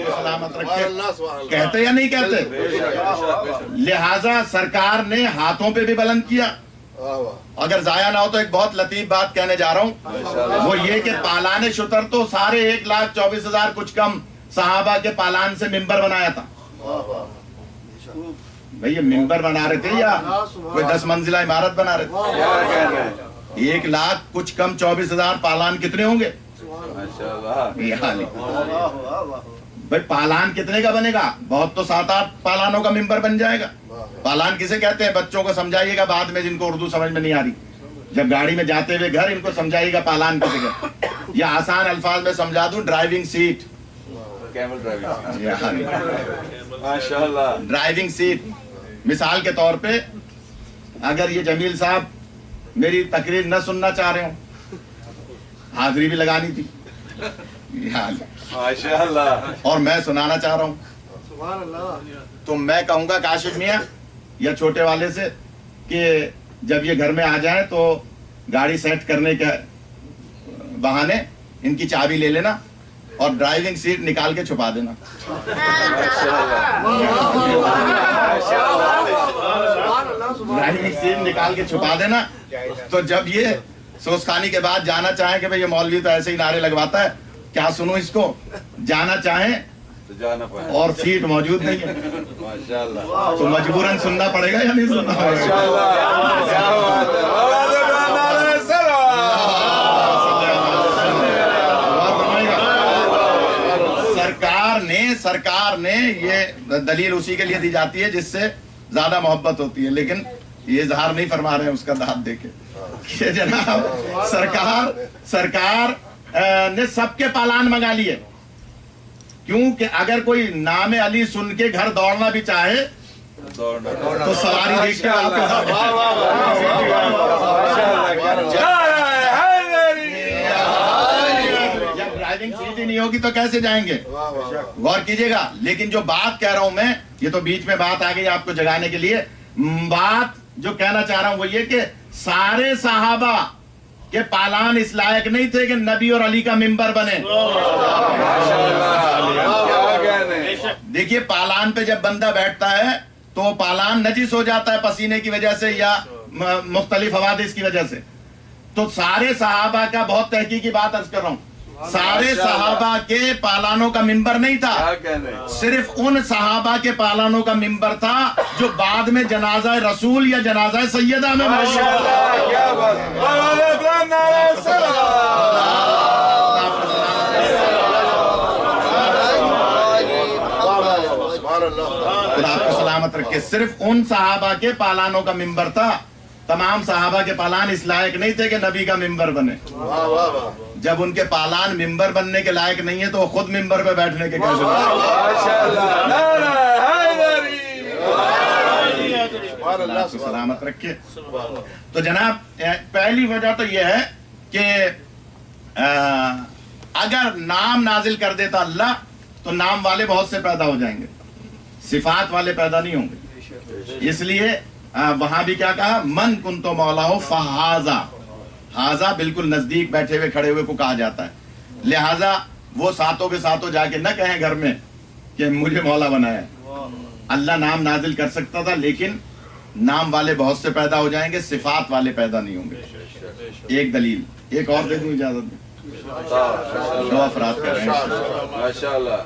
सलामत रखे, कहते या नहीं कहते। लिहाजा सरकार ने हाथों पे भी बुलंद किया। अगर जाया ना हो तो एक बहुत लतीफ बात कहने जा रहा हूं, वो ये कि पालाने शुतर तो सारे 1,24,000 कुछ कम सहाबा के पालान से मिंबर बनाया था। भाई ये मिंबर बना रहे थे या कोई 10 मंजिला इमारत बना रहे थे। 1 लाख कुछ कम 24,000 पालान कितने होंगे। भाई पालान कितने का बनेगा, बहुत तो 7-8 पालानों का मिंबर बन जाएगा। पालान किसे कहते हैं, बच्चों को समझाइएगा बाद में जिनको उर्दू समझ में नहीं आ रही, जब गाड़ी में जाते हुए घर इनको समझाइएगा पालान किसे कहते हैं। या आसान अल्फाज में समझा दूं, ड्राइविंग सीट, कैमल ड्राइविंग, माशाअल्लाह ड्राइविंग सीट। मिसाल के तौर पे अगर ये जमील साहब मेरी तकरीर न सुनना चाह रहे हो, हाजिरी भी लगानी थी माशाअल्लाह, और मैं सुनाना चाह रहा हूँ, तो मैं कहूंगा काशिफ मियां या छोटे वाले से कि जब ये घर में आ जाए तो गाड़ी सेट करने के बहाने इनकी चाबी ले लेना और ड्राइविंग सीट निकाल के छुपा देना। ड्राइविंग सीट निकाल के छुपा देना, तो जब ये सोचखानी के बाद जाना चाहे कि भाई ये मौलवी तो ऐसे ही नारे लगवाता है, क्या सुनूं इसको, जाना चाहे तो जाना पड़ेगा, और सीट मौजूद नहीं है माशाअल्लाह, तो मजबूरन सुनना पड़ेगा या नहीं सुनना पड़ेगा। सरकार ने ये दलील उसी के लिए दी जाती है जिससे ज्यादा मोहब्बत होती है, लेकिन ये इजहार नहीं फरमा रहे हैं उसका दाद देके कि जनाब सरकार ने सबके पालान मंगा लिए, क्योंकि अगर कोई नाम अली सुन के घर दौड़ना भी चाहे تو سواری دیکھ کے جب ڈرائیونگ سیدھی نہیں ہوگی تو کیسے جائیں گے؟ غور کیجئے گا. لیکن جو بات کہہ رہا ہوں میں، یہ تو بیچ میں بات آ گئی آپ کو جگانے کے لیے. بات جو کہنا چاہ رہا ہوں وہ یہ کہ سارے صحابہ کے پالان اس لائق نہیں تھے کہ نبی اور علی کا ممبر بنے. دیکھیے پالان پہ جب بندہ بیٹھتا ہے تو پالان نجس ہو جاتا ہے پسینے کی وجہ سے یا مختلف حوادث کی وجہ سے. تو سارے صحابہ کا، بہت تحقیقی بات عرض کر رہا ہوں، سارے صحابہ کے پالانوں کا ممبر نہیں تھا. صرف ان صحابہ کے پالانوں کا ممبر تھا جو بعد میں جنازہ رسول یا جنازہ سیدہ میں خدا آپ کو سلامت رکھے. صرف ان صحابہ کے پالانوں کا ممبر تھا. تمام صحابہ کے پالان اس لائق نہیں تھے کہ نبی کا ممبر بنے. جب ان کے پالان ممبر بننے کے لائق نہیں ہے تو وہ خود ممبر پہ بیٹھنے کے کیسے سلامت رکھے. تو جناب پہلی وجہ تو یہ ہے کہ اگر نام نازل کر دیتا اللہ تو نام والے بہت سے پیدا ہو جائیں گے، صفات والے پیدا نہیں ہوں گے. اس لیے وہاں بھی کیا کہا؟ من کنتو مولا ہو فہذا. ہاذا بالکل نزدیک بیٹھے ہوئے کھڑے ہوئے کو کہا جاتا ہے. لہذا وہ ساتوں کے ساتوں جا کے نہ کہیں گھر میں کہ مجھے مولا بنایا. اللہ نام نازل کر سکتا تھا لیکن نام والے بہت سے پیدا ہو جائیں گے، صفات والے پیدا نہیں ہوں گے. ایک دلیل ایک اور دے دوں اجازت دیں. دو افراد کر رہے ہیں.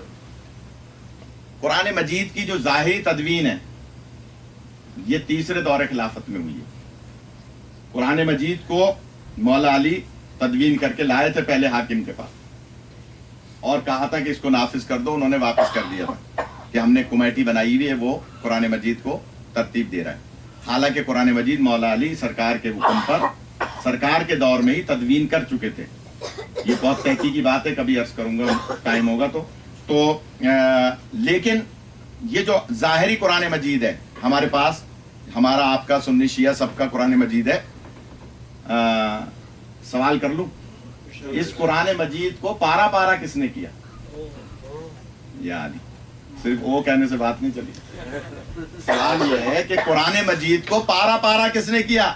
قرآن مجید کی جو ظاہری تدوین ہے یہ تیسرے دور خلافت میں ہوئی ہے. قرآن مجید کو مولا علی تدوین کر کے لائے تھے پہلے حاکم کے پاس اور کہا تھا کہ اس کو نافذ کر دو. انہوں نے واپس کر دیا تھا کہ ہم نے کمیٹی بنائی ہوئی ہے، وہ قرآن مجید کو ترتیب دے رہا ہے. حالانکہ قرآن مجید مولا علی سرکار کے حکم پر سرکار کے دور میں ہی تدوین کر چکے تھے. یہ بہت تحقیقی بات ہے، کبھی عرض کروں گا ٹائم ہوگا تو لیکن یہ جو ظاہری قرآن مجید ہے ہمارے پاس، ہمارا آپ کا سنی شیعہ سب کا قرآن مجید ہے. سوال کر لوں، اس قرآن مجید کو پارا پارا کس نے کیا؟ یعنی صرف وہ کہنے سے بات نہیں چلی. سوال یہ ہے کہ قرآن مجید کو پارا پارا کس نے کیا؟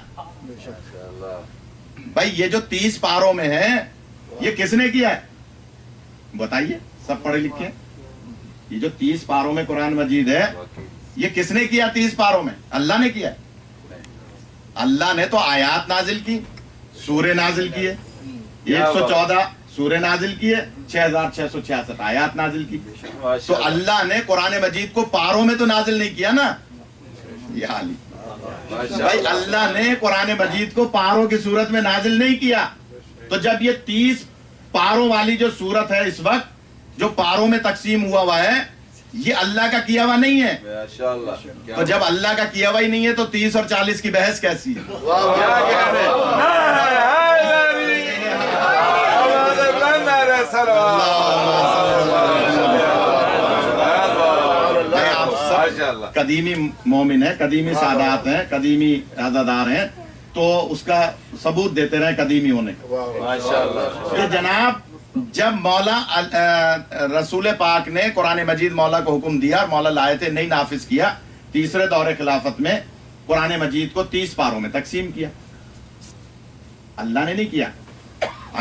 بھائی یہ جو 30 پاروں میں ہے یہ کس نے کیا ہے؟ بتائیے، سب پڑھے لکھے. یہ جو 30 پاروں میں قرآن مجید ہے یہ کس نے کیا؟ 30 پاروں میں اللہ نے کیا. اللہ نے تو آیات نازل کی، سورے نازل کیے، 114 سورے نازل کیے، 6666 آیات نازل کی. تو اللہ نے قرآن مجید کو پاروں میں تو نازل نہیں کیا نا. یہ حالی بھائی اللہ نے قرآن مجید کو پاروں کی صورت میں نازل نہیں کیا. تو جب یہ 30 پاروں والی جو صورت ہے اس وقت جو پاروں میں تقسیم ہوا ہے یہ اللہ کا کیا ہوا نہیں ہے. تو جب اللہ کا کیا ہوا ہی نہیں ہے تو 30 اور 40 کی بحث کیسی ہے؟ قدیمی مومن ہے، قدیمی سادات ہیں، قدیمی عزادار ہیں، تو اس کا ثبوت دیتے رہے قدیمی ہونے کا. کہ جناب جب مولا رسول پاک نے قرآن مجید مولا کو حکم دیا اور مولا لائے تھے نہیں نافذ کیا، تیسرے دور خلافت میں قرآن مجید کو 30 پاروں میں تقسیم کیا. اللہ نے نہیں کیا.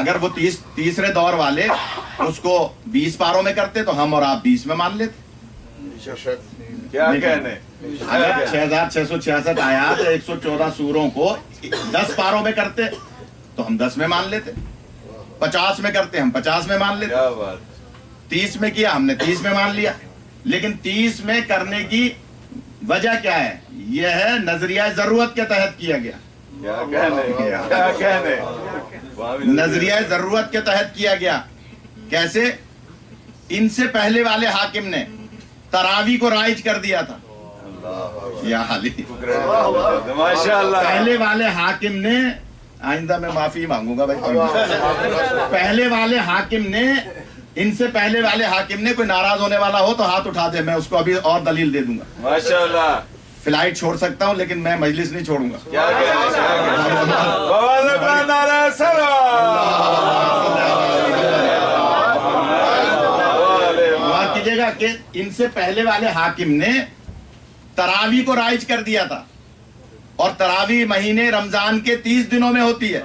اگر وہ تیسرے دور والے اس کو 20 پاروں میں کرتے تو ہم اور آپ 20 میں مان لیتے. کیا کہنے؟ اگر 6666 آیات 114 سوروں کو 10 پاروں میں کرتے تو ہم 10 میں مان لیتے. 50 میں کرتے ہم 50 میں مان لیتے. 30 میں کیا ہم نے 30 میں مان لیا. لیکن 30 میں کرنے کی وجہ کیا ہے؟ یہ ہے نظریہ ضرورت کے تحت کیا گیا. نظریہ ضرورت کے تحت کیا گیا. کیسے؟ ان سے پہلے والے حاکم نے تراوی کو رائج کر دیا تھا. یا حالی پہلے والے حاکم نے، آئندہ میں معافی مانگوں گا بھائی، پہلے والے حاکم نے، ان سے پہلے والے حاکم نے، کوئی ناراض ہونے والا ہو تو ہاتھ اٹھا دے، میں اس کو ابھی اور دلیل دے دوں گا. फ्लाइट छोड़ सकता हूं लेकिन मैं मजलिस नहीं छोड़ूंगा। गौर कीजिएगा कि इनसे पहले वाले हाकिम ने तरावी को राइज कर दिया था, और तरावी महीने रमजान के 30 दिनों में होती है।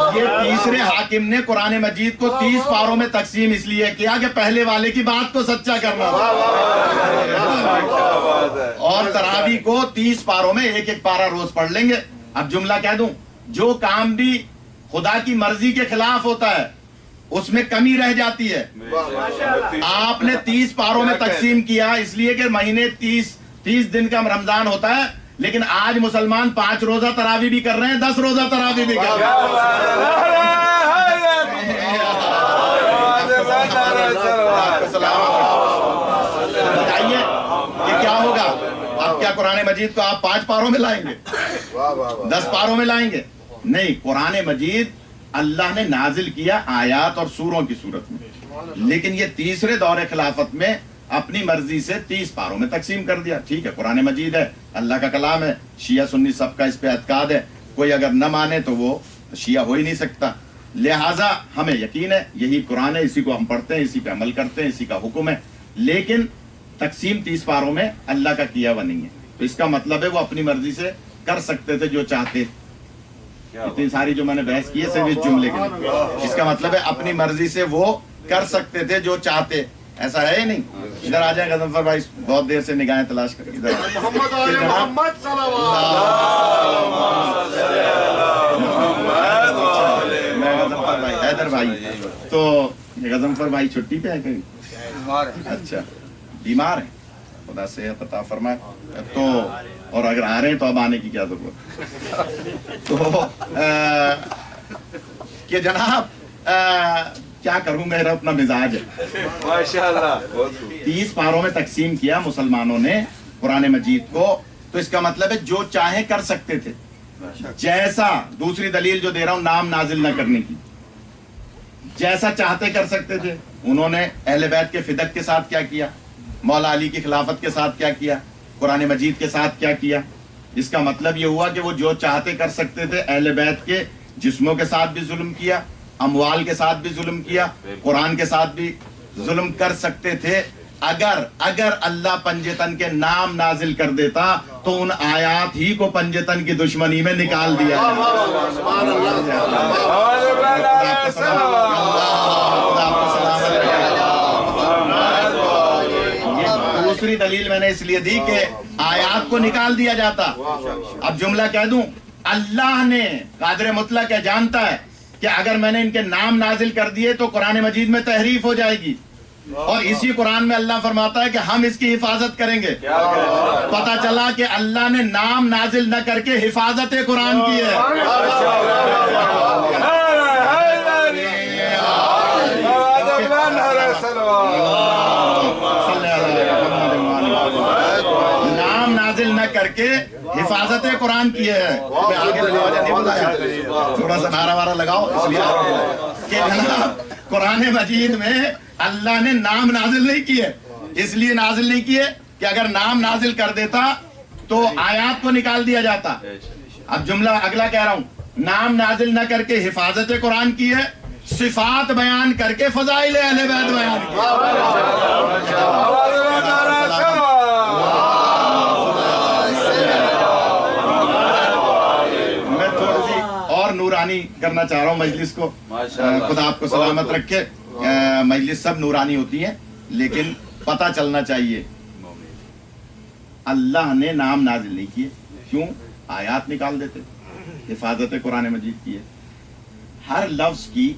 ये तीसरे हाकिम ने कुरान मजीद को 30 पारों में तकसीम इसलिए किया कि पहले वाले की बात को सच्चा करना था, और तरावी को 30 पारों में एक एक पारा रोज पढ़ लेंगे। अब जुमला कह दूं, जो काम भी खुदा की मर्जी के खिलाफ होता है उसमें कमी रह जाती है। आपने 30 पारों में तकसीम किया इसलिए कि महीने 30 दिन का रमजान होता है, लेकिन आज मुसलमान 5 रोजा तरावी भी कर रहे हैं, 10 रोजा तरावी भी कर रहे हैं। बताइए ये क्या होगा? अब क्या कुरान मजीद को आप 5 पारों में लाएंगे, 10 पारों में लाएंगे? नहीं, कुरान मजीद अल्लाह ने नाजिल किया आयात और सूरों की सूरत में, लेकिन ये तीसरे दौरे खिलाफत में अपनी मर्जी से 30 पारों में तकसीम कर दिया। ठीक है, कुरान मजीद है, अल्लाह का कलाम है, शिया सुन्नी सबका इस पे एतकाद है, कोई अगर न माने तो वो शिया हो ही नहीं सकता। लिहाजा हमें यकीन है यही कुरान है, इसी को हम पढ़ते हैं, इसी पे अमल करते हैं, इसी का हुक्म है, लेकिन तकसीम 30 पारों में अल्लाह का किया हुआ नहीं है। तो इसका मतलब है वो अपनी मर्जी से कर सकते थे जो चाहते। इतनी सारी जो मैंने बहस की है सिर्फ इस जुमले के लिए, इसका मतलब है अपनी मर्जी से वो कर सकते थे जो चाहते। ऐसा है ही नहीं। इधर आ जाए गजनफर भाई, बहुत देर से निगाहें तलाश कर इधर। मैं गजनफर भाई, हैदर भाई, तो गजनफर भाई छुट्टी पे है कहीं? अच्छा, बीमार है, खुदा सेहत अता फरमाए। तो और अगर आ रहे हैं तो अब आने की क्या जरूरत? तो कि जनाब क्या करूं, मेरा अपना मिजाज है माशाअल्लाह। 30 पारों में तकसीम किया मुसलमानों ने कुरान मजीद को, तो इसका मतलब है जो चाहे कर सकते थे। जैसा, दूसरी दलील जो दे रहा हूं नाम नाजिल न करने की, जैसा चाहते कर सकते थे। उन्होंने अहले बैत के फिदक के साथ क्या किया, मौला अली की खिलाफत के साथ क्या किया, कुरान मजीद के साथ क्या किया। इसका मतलब ये हुआ कि वो जो चाहते कर सकते थे। अहले बैत के जिस्मों के साथ भी जुल्म किया, अमवाल के साथ भी जुल्म किया, कुरान के साथ भी जुल्म कर सकते थे। अगर अल्लाह पंजेतन के नाम नाजिल कर देता तो उन आयात ही को पंजेतन की दुश्मनी में निकाल दिया। दूसरी दलील मैंने इसलिए दी कि आयात को निकाल दिया जाता। अब जुमला कह दूं, अल्लाह ने कादिर मुतलक है, जानता है कि अगर मैंने इनके नाम नाजिल कर दिए तो कुरान मजीद में तहरीफ हो जाएगी, और इसी कुरान में अल्लाह फरमाता है कि हम इसकी हिफाजत करेंगे। पता चला कि अल्लाह ने नाम नाजिल न करके हिफाजत कुरान की है। नाम नाजिल न करके हिफाजत कुरान की है। मैं आगे नहीं बताया, थोड़ा सा नारा वारा लगाओ, इसलिए कि कुरान मजीद में अल्लाह ने नाम नाजिल नहीं किए, इसलिए नाजिल नहीं किए कि अगर नाम नाजिल कर देता तो आयात को निकाल दिया जाता। अब जुमला अगला कह रहा हूं, नाम नाजिल न करके हिफाजत कुरान की है, सिफात बयान करके फजाइल अहले बैत बयान की। मैं थोड़ी सी और नूरानी करना चाह रहा हूँ मजलिस को, खुदा आपको सलामत रखे। मजलिस सब नूरानी होती है, लेकिन पता चलना चाहिए अल्लाह ने नाम नाजिल नहीं किए। क्यों? आयात निकाल देते, हिफाजत कुरान मजीद की है। हर लफ्ज की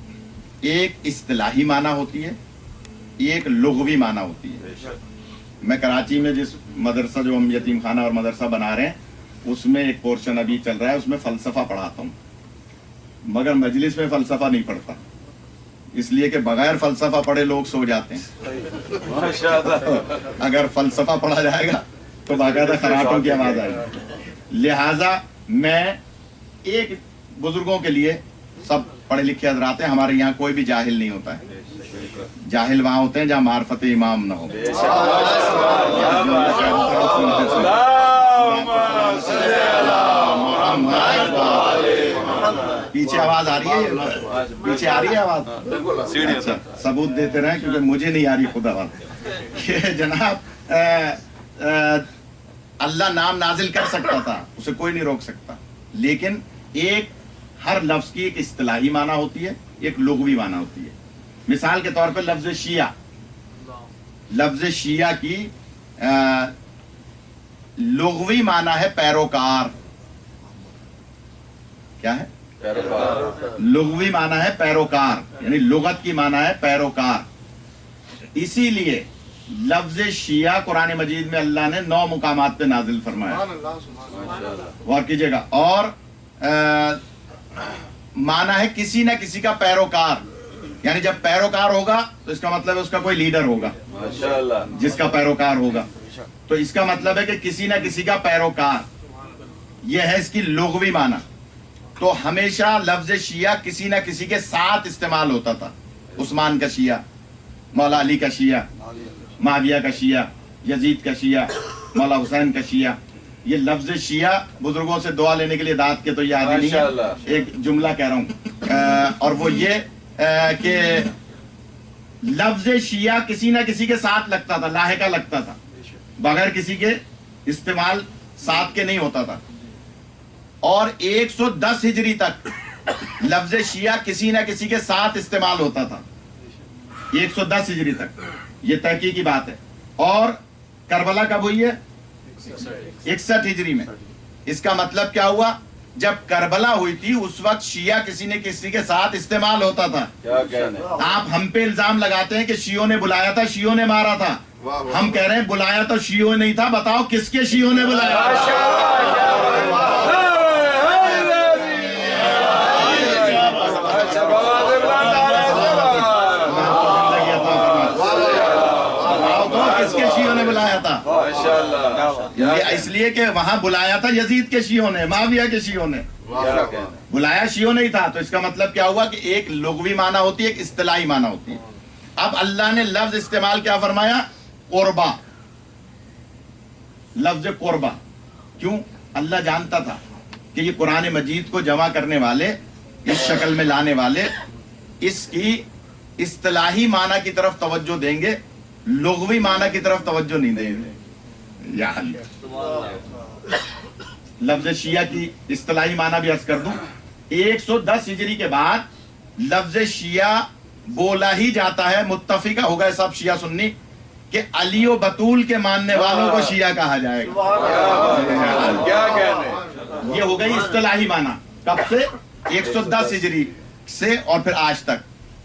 एक इस्तिलाही माना होती है, एक लुग़वी माना होती है। मैं कराची में जिस मदरसा, जो हम यतीम खाना और मदरसा बना रहे हैं, उसमें एक पोर्शन अभी चल रहा है, उसमें फ़लसफ़ा पढ़ाता हूँ, मगर मजलिस में फ़लसफ़ा नहीं पढ़ता, इसलिए कि बगैर फ़लसफ़ा पढ़े लोग सो जाते हैं। माशाअल्लाह। अगर फ़लसफ़ा पढ़ा जाएगा तो बाकायदा खराटों की आवाज़ आएगी। लिहाजा मैं एक बुजुर्गों के लिए, सब पढ़े लिखे हजरात हैं, हमारे यहाँ कोई भी जाहिल नहीं होता है, जाहिल वहां होते हैं जहाँ मार्फत इमाम ना हो। पीछे आवाज आ रही है, पीछे आ रही है आवाज? अच्छा, सबूत देते रहे क्योंकि मुझे नहीं आ रही खुद आवाज। ये जनाब अल्लाह नाम नाजिल कर सकता था, उसे कोई नहीं रोक सकता, लेकिन एक हर लफ्ज की एक इस्तिलाही माना होती है, एक लुग़वी माना होती है। मिसाल के तौर पर लफ्ज शिया, लफ्ज शिया की लुग़वी माना है पैरोकार। क्या है? लुग़वी माना है पैरोकार, यानी लुगत की माना है पैरोकार। इसीलिए लफ्ज शिया कुरान मजीद में अल्लाह ने 9 मुकामात पे नाजिल फरमाया। गौर कीजिएगा। और माना है किसी न किसी का पैरोकार, यानी जब पैरोकार होगा तो इसका मतलब है उसका कोई लीडर होगा, जिसका पैरोकार होगा, तो इसका मतलब है कि किसी न किसी का पैरोकार। यह है इसकी लुग़वी माना। तो हमेशा लफ्ज शिया किसी न किसी के साथ इस्तेमाल होता था। उस्मान का शिया, मौला अली का शिया, माविया का शिया, यजीद का शिया, मौला हुसैन का शिया। ये लफ्ज शिया बुजुर्गों से दुआ लेने के लिए दाद के तो याद नहीं है, एक जुमला कह रहा हूँ, और वो ये कि लफ्ज शिया किसी न किसी के साथ लगता था, लाहिका लगता था, बगैर किसी के इस्तेमाल साथ के नहीं होता था। और 110 हिजरी तक लफ्ज शिया किसी न किसी के साथ इस्तेमाल होता था, 110 हिजरी तक। ये तहकीक की बात है। और करबला कब हुई है? 61 हिजरी में। इसका मतलब क्या हुआ? जब करबला हुई थी उस वक्त शिया किसी न किसी के साथ इस्तेमाल होता था। आप हम पे इल्जाम लगाते हैं कि शियों ने बुलाया था, शियों ने मारा था। हम कह रहे हैं बुलाया तो शियों नहीं था, बताओ किसके शियों ने बुलाया? किसके शियों ने बुलाया था? ये इसलिए कि वहां बुलाया था यजीद के शियों ने, माविया के शियों ने, बुलाया शियों नहीं था। तो इसका मतलब क्या हुआ कि एक लुग़वी माना होती है, एक इस्तिलाही माना होती है। अब अल्लाह ने लफ्ज इस्तेमाल क्या फरमाया? कुर्बा, लफ्ज कुर्बा। क्यों? अल्लाह जानता था कि ये कुरान मजीद को जमा करने वाले, इस शक्ल में लाने वाले, इसकी इस्तिलाही माना की तरफ तवज्जो देंगे, लुग़वी माना की तरफ तवज्जो नहीं देंगे। लफ्ज शिया की इस्तिलाही माना भी अर्ज कर दूं, 110 हिजरी के बाद लफ्ज शिया बोला ही जाता है, मुत्तफिका हो गए सब शिया सुन्नी, कि अली व बतूल के मानने वालों को शिया कहा जाएगा। क्या कहने? ये हो गई इस्तिलाही माना। कब से? 110 हिजरी से और फिर आज तक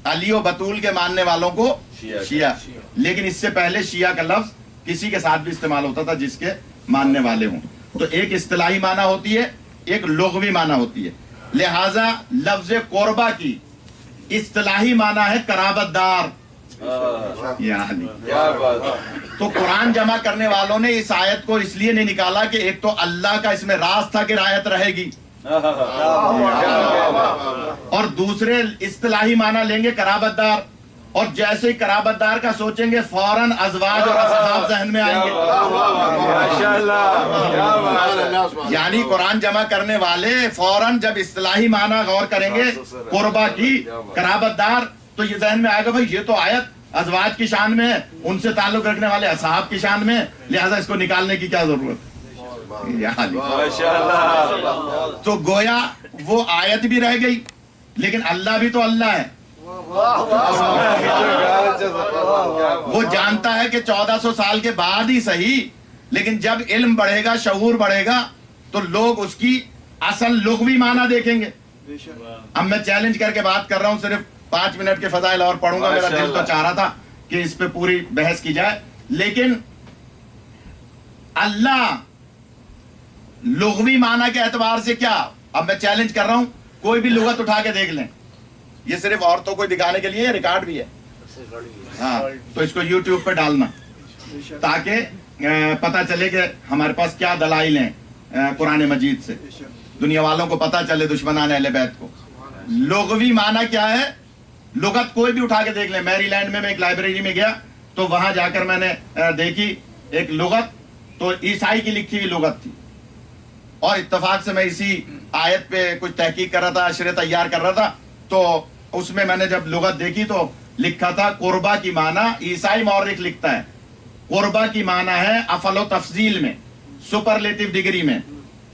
अली व बतूल के मानने वालों को शिया। लेकिन इससे पहले शिया का लफ्ज किसी के साथ भी इस्तेमाल होता था जिसके मानने वाले हों। तो एक इस्तिलाही माना होती है, एक लुग़वी माना होती है। लिहाजा लफ्ज कुर्बा की इस्तिलाही माना है कराबतदार। तो कुरान जमा करने वालों ने इस आयत को इसलिए नहीं निकाला कि एक तो अल्लाह का इसमें राज था कि रायत रहेगी, और दूसरे इस्तिलाही माना लेंगे कराबतदार, और जैसे ही कराबतदार का सोचेंगे फौरन अज़वाज और असहाब ज़हन में आएंगे। यानी कुरान जमा करने वाले फौरन जब इस्तिलाही माना गौर करेंगे कुर्बा की, कराबतदार, तो ये ज़हन में आएगा भाई ये तो आयत अज़वाज की शान में है, उनसे ताल्लुक रखने वाले असहाब की शान में, लिहाजा इसको निकालने की क्या जरूरत है? तो गोया वो आयत भी रह गई, लेकिन अल्लाह भी तो अल्लाह है। वो जानता है कि 1400 साल के बाद ही सही, लेकिन जब इल्म बढ़ेगा, शऊर बढ़ेगा, तो लोग उसकी असल लुग़वी माना देखेंगे। अब मैं चैलेंज करके बात कर रहा हूं, सिर्फ 5 मिनट के फजाइल और पढ़ूंगा। मेरा दिल तो चाह रहा था कि इस पे पूरी बहस की जाए, लेकिन अल्लाह लुग़वी माना के एतबार से क्या, अब मैं चैलेंज कर रहा हूं, कोई भी लुगत उठा के देख लें। ये सिर्फ औरतों को दिखाने के लिए रिकॉर्ड भी है, हाँ, तो इसको YouTube पे डालना ताकि पता चले कि हमारे पास क्या दलाइल हैं कुरान मजीद से, दुनिया वालों को पता चले, दुश्मनान अहले बैत को। लुग़वी माना क्या है? लुगत कोई भी उठा के देख ले। मैरीलैंड में मैं एक लाइब्रेरी में गया तो वहां जाकर मैंने देखी एक लुगत, तो ईसाई की लिखी हुई लुगत थी, और इत्तेफाक से मैं इसी आयत पे कुछ तहकीक कर रहा था, अशरे तैयार कर रहा था, तो उसमें मैंने जब लुगत देखी तो लिखा था कुर्बा की माना, ईसाई मौरिख लिखता है कुर्बा की माना है अफलो तफजील में, सुपरलेटिव डिग्री में,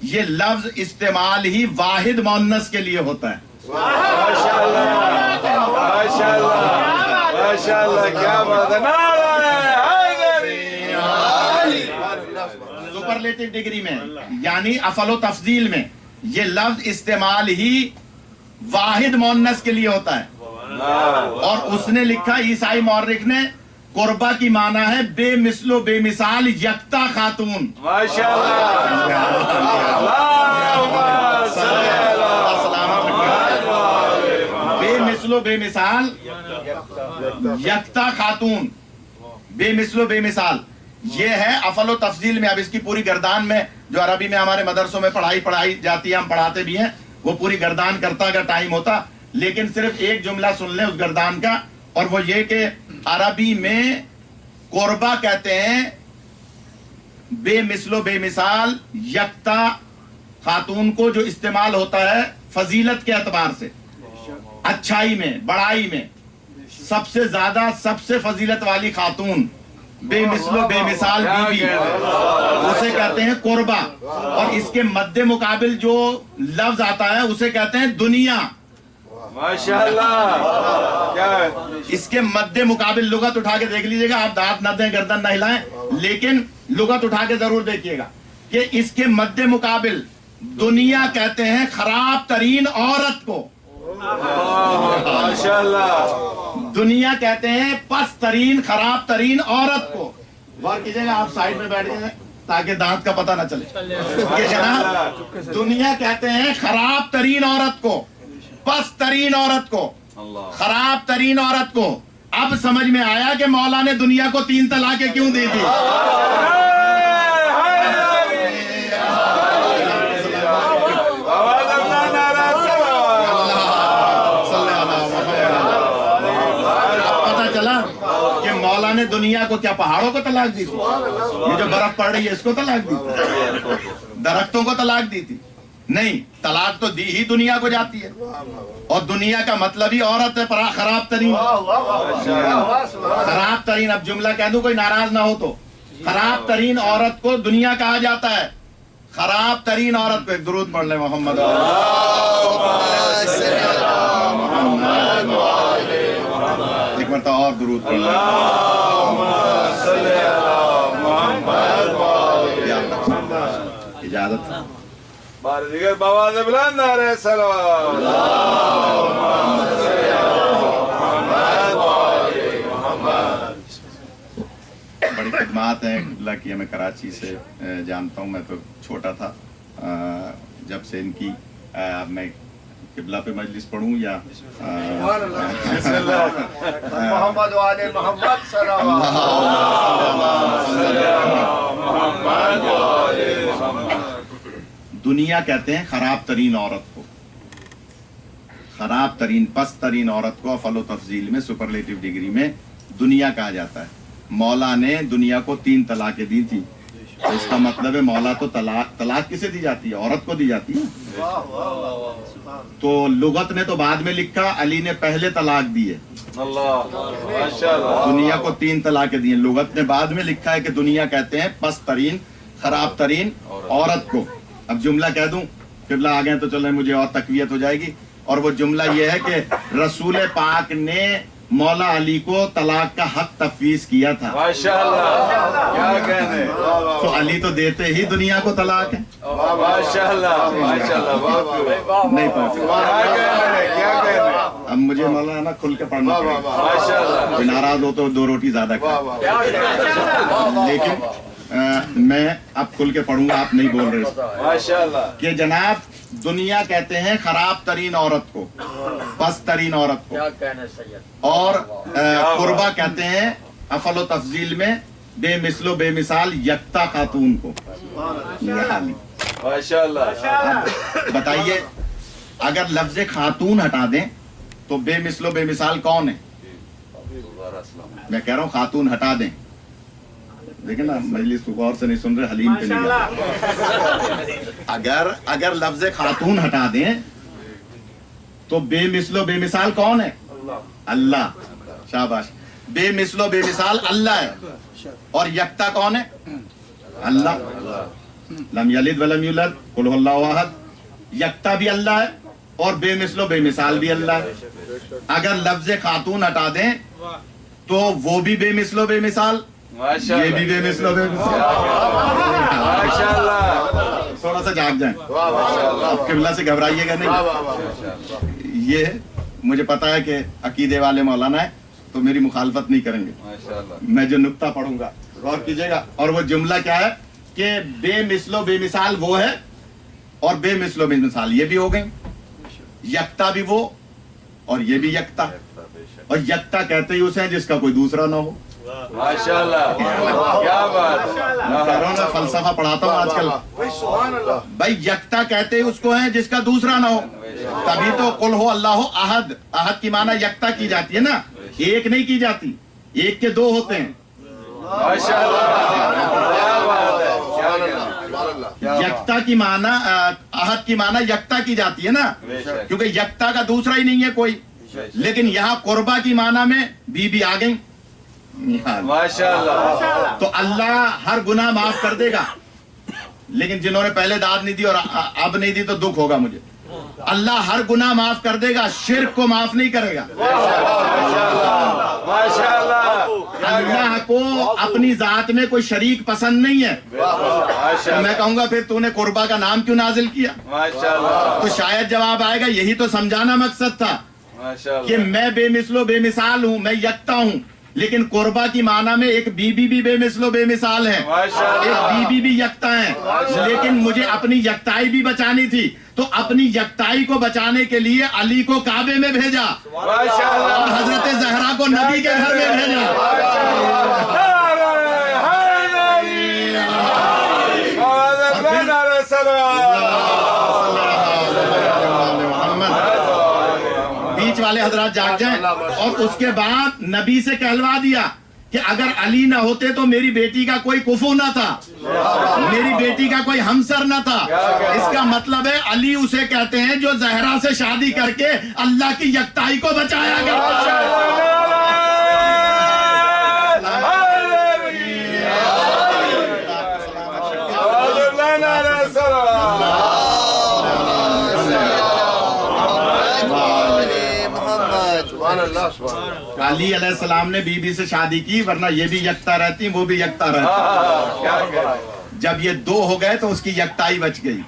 ये लफ्ज इस्तेमाल ही वाहिद मुअन्नस के लिए होता है। माशाअल्लाह, क्या बात है। सुपरलेटिव डिग्री में यानी अफलो तफजील में ये लफ्ज इस्तेमाल ही वाहिद मुअन्नस के लिए होता है। और उसने लिखा, ईसाई मौरिख ने, कुर्बा की माना है बेमिसलो बेमिसाल यकता खातून। बेमिसलो बेमिसाल यकता खातून, बेमिसलो बेमिसाल, ये है अफलो तफजील में। अब इसकी पूरी गर्दान में, जो अरबी में हमारे मदरसों में पढ़ाई जाती है, हम पढ़ाते भी हैं, वो पूरी गर्दान करता अगर टाइम होता, लेकिन सिर्फ एक जुमला सुन ले उस गर्दान का, और वो ये कि अरबी में कुर्बा कहते हैं बेमिसलो बेमिसाल यकता खातून को, जो इस्तेमाल होता है फजीलत के एतबार से, अच्छाई में, बड़ाई में, सबसे ज्यादा सबसे फजीलत वाली खातून, बेमिसलो बेमिसाल बीवी, उसे कहते हैं कुर्बा। और इसके मद्दे मुकाबिल जो लफ्ज आता है उसे कहते हैं दुनिया। माशाअल्लाह, क्या है? इसके मद्दे मुकाबिल लुगत उठा के देख लीजिएगा, आप दांत न दें, गर्दन न हिलाएं, लेकिन लुगत उठा के जरूर देखिएगा कि इसके मद्दे मुकाबिल दुनिया कहते हैं खराब तरीन औरत को। माशाअल्लाह, दुनिया कहते हैं पस्त तरीन, खराब तरीन औरत को। गौर कीजिएगा, आप साइड में बैठ जाए ताकि दांत का पता न चले कि जनाब दुनिया कहते हैं खराब तरीन औरत को, पस्त तरीन औरत को, खराब तरीन औरत को। अब समझ में आया कि मौला ने दुनिया को 3 तलाकें क्यों दी थी। पता चला कि मौला ने दुनिया को क्या पहाड़ों को तलाक दी थी, ये जो बर्फ पड़ रही है इसको तलाक दी थी, दरख्तों को तलाक दी थी? नहीं, तलाक तो दी ही दुनिया को जाती है, और दुनिया का मतलब ही औरत है, खराब तरीन। खराब तरीन, अब जुमला कह दूं कोई नाराज ना हो तो, खराब तरीन औरत को दुनिया कहा जाता है। खराब तरीन औरत को, एक दुरूद पढ़ ले मोहम्मद, एक मरतबा और दुरूद पढ़ ले। इजाजत बारदिगर बाबा से बुलंद नारे सलावत। बड़ी खिदमात है अल्लाह की, मैं कराची से जानता हूँ, मैं तो छोटा था जब से इनकी, मैं किबला पे मजलिस पढ़ूं या मोहम्मद वाले मोहम्मद दुनिया कहते हैं खराब तरीन औरत को, खराब तरीन पस्त तरीन औरत को फलो तफजील में, सुपरलेटिव डिग्री में दुनिया कहा जाता है। मौला ने दुनिया को 3 तलाकें दी थी, तो इसका मतलब है मौला तो तलाक किसे दी जाती है? औरत को दी जाती है। तो लुगत ने तो बाद में लिखा, अली ने पहले तलाक दी है, दुनिया को 3 तलाकें दी हैं। लुगत ने बाद में लिखा है कि दुनिया कहते हैं पस्त तरीन खराब तरीन औरत को। अब जुमला कह दूं, किबला आ गए तो चलो मुझे और तकवीयत हो जाएगी, और वो जुमला ये है कि रसूल पाक ने मौला अली को तलाक का हक तफवीज किया था। माशाअल्लाह, क्या कहने, तो अली तो देते ही दुनिया को तलाक है। माशाअल्लाह, माशाअल्लाह, नहीं पहुंचे, क्या कहने। अब मुझे मौलाना खुल के पढ़ना पड़ेगा, माशाअल्लाह, कोई नाराज हो तो 2 रोटी ज्यादा खाए, लेकिन मैं अब खुल के पढ़ूंगा, आप नहीं बोल रहे माशाअल्लाह, कि जनाब दुनिया कहते हैं खराब तरीन औरत को, पस्त तरीन औरत को, और कुर्बा कहते हैं अफलो तफजील में बेमिसलो बेमिसाल यकता खातून को। माशाअल्लाह। बताइए, अगर लफ्ज खातून हटा दें تو بے مثل و بے مثال کون ہے؟ میں کہہ رہا ہوں خاتون ہٹا دیں. دیکھیں نا مجلس کو غور سے نہیں سن رہے, حلیم پہ نہیں جاتے. اگر لفظ خاتون ہٹا دیں تو بے مثل و بے مثال کون ہے؟ اللہ. شاباش. بے مثل و بے مثال اللہ ہے, اور یکتا کون ہے؟ اللہ. لم یلد ولم یولد قل هو اللہ احد. یکتا بھی اللہ ہے اور بے مثل و بے مثال بھی اللہ ہے. اگر لفظ خاتون ہٹا دیں تو وہ بھی بے مثل و بے مثال, یہ بھی بے مثل و بے مثال. تھوڑا سا جاگ جائیں, آپ قبلہ سے گھبرائیے گا نہیں. یہ مجھے پتا ہے کہ عقیدے والے مولانا ہے تو میری مخالفت نہیں کریں گے. میں جو نقطہ پڑھوں گا غور کیجیے گا, اور وہ جملہ کیا ہے کہ بے مثل و بے مثال وہ ہے اور بے مثل و بے مثال یہ بھی ہو گئی. یکتا بھی وہ اور یہ بھی یکتا, اور یکتا کہتے ہی اسے جس کا کوئی دوسرا نہ ہو. ماشاءاللہ کیا بات. فلسفہ پڑھاتا ہوں آج کل. بھائی یکتا کہتے ہی اس کو ہے جس کا دوسرا نہ ہو. تبھی تو قل ہو اللہ احد. احد کی معنی یکتا کی جاتی ہے نا, ایک نہیں کی جاتی, ایک کے دو ہوتے ہیں. یکتا کی معنی احد کی معنی یکتا کی جاتی ہے نا, کیونکہ یکتا کا دوسرا ہی نہیں ہے کوئی. لیکن یہاں قربا کی معنی میں بی آ گئی. تو اللہ ہر گناہ معاف کر دے گا, لیکن جنہوں نے پہلے داد نہیں دی اور اب نہیں دی تو دکھ ہوگا مجھے. اللہ ہر گناہ معاف کر دے گا, شرک کو معاف نہیں کرے گا. اللہ کو اپنی ذات میں کوئی شریک پسند نہیں ہے. تو میں کہوں گا پھر تو نے قربا کا نام کیوں نازل کیا؟ تو شاید جواب آئے گا یہی تو سمجھانا مقصد تھا کہ میں بے مثل و بے مثال ہوں, میں یکتا ہوں. لیکن قربا کی معنی میں ایک بی بی بے مثل و بے مثال ہے, ایک بی بھی یکتا ہے. لیکن مجھے اپنی یکتائی بھی بچانی تھی, تو اپنی یکتائی کو بچانے کے لیے علی کو کعبے میں بھیجا اور حضرت زہرا کو نبی کے گھر میں بھیجا. بیچ والے حضرات جاگ جائیں. اور اس کے بعد نبی سے کہلوا دیا کہ اگر علی نہ ہوتے تو میری بیٹی کا کوئی کفو نہ تھا, میری بیٹی کا کوئی ہمسر نہ تھا. اس کا مطلب ہے علی اسے کہتے ہیں جو زہرا سے شادی کر کے اللہ کی یکتائی کو بچایا گیا. علی علیہ السلام نے بی بی سے شادی کی, ورنہ یہ بھی یکتا رہتی وہ بھی یکتا رہتی. جب یہ دو ہو گئے تو اس کی یکتائی بچ گئی,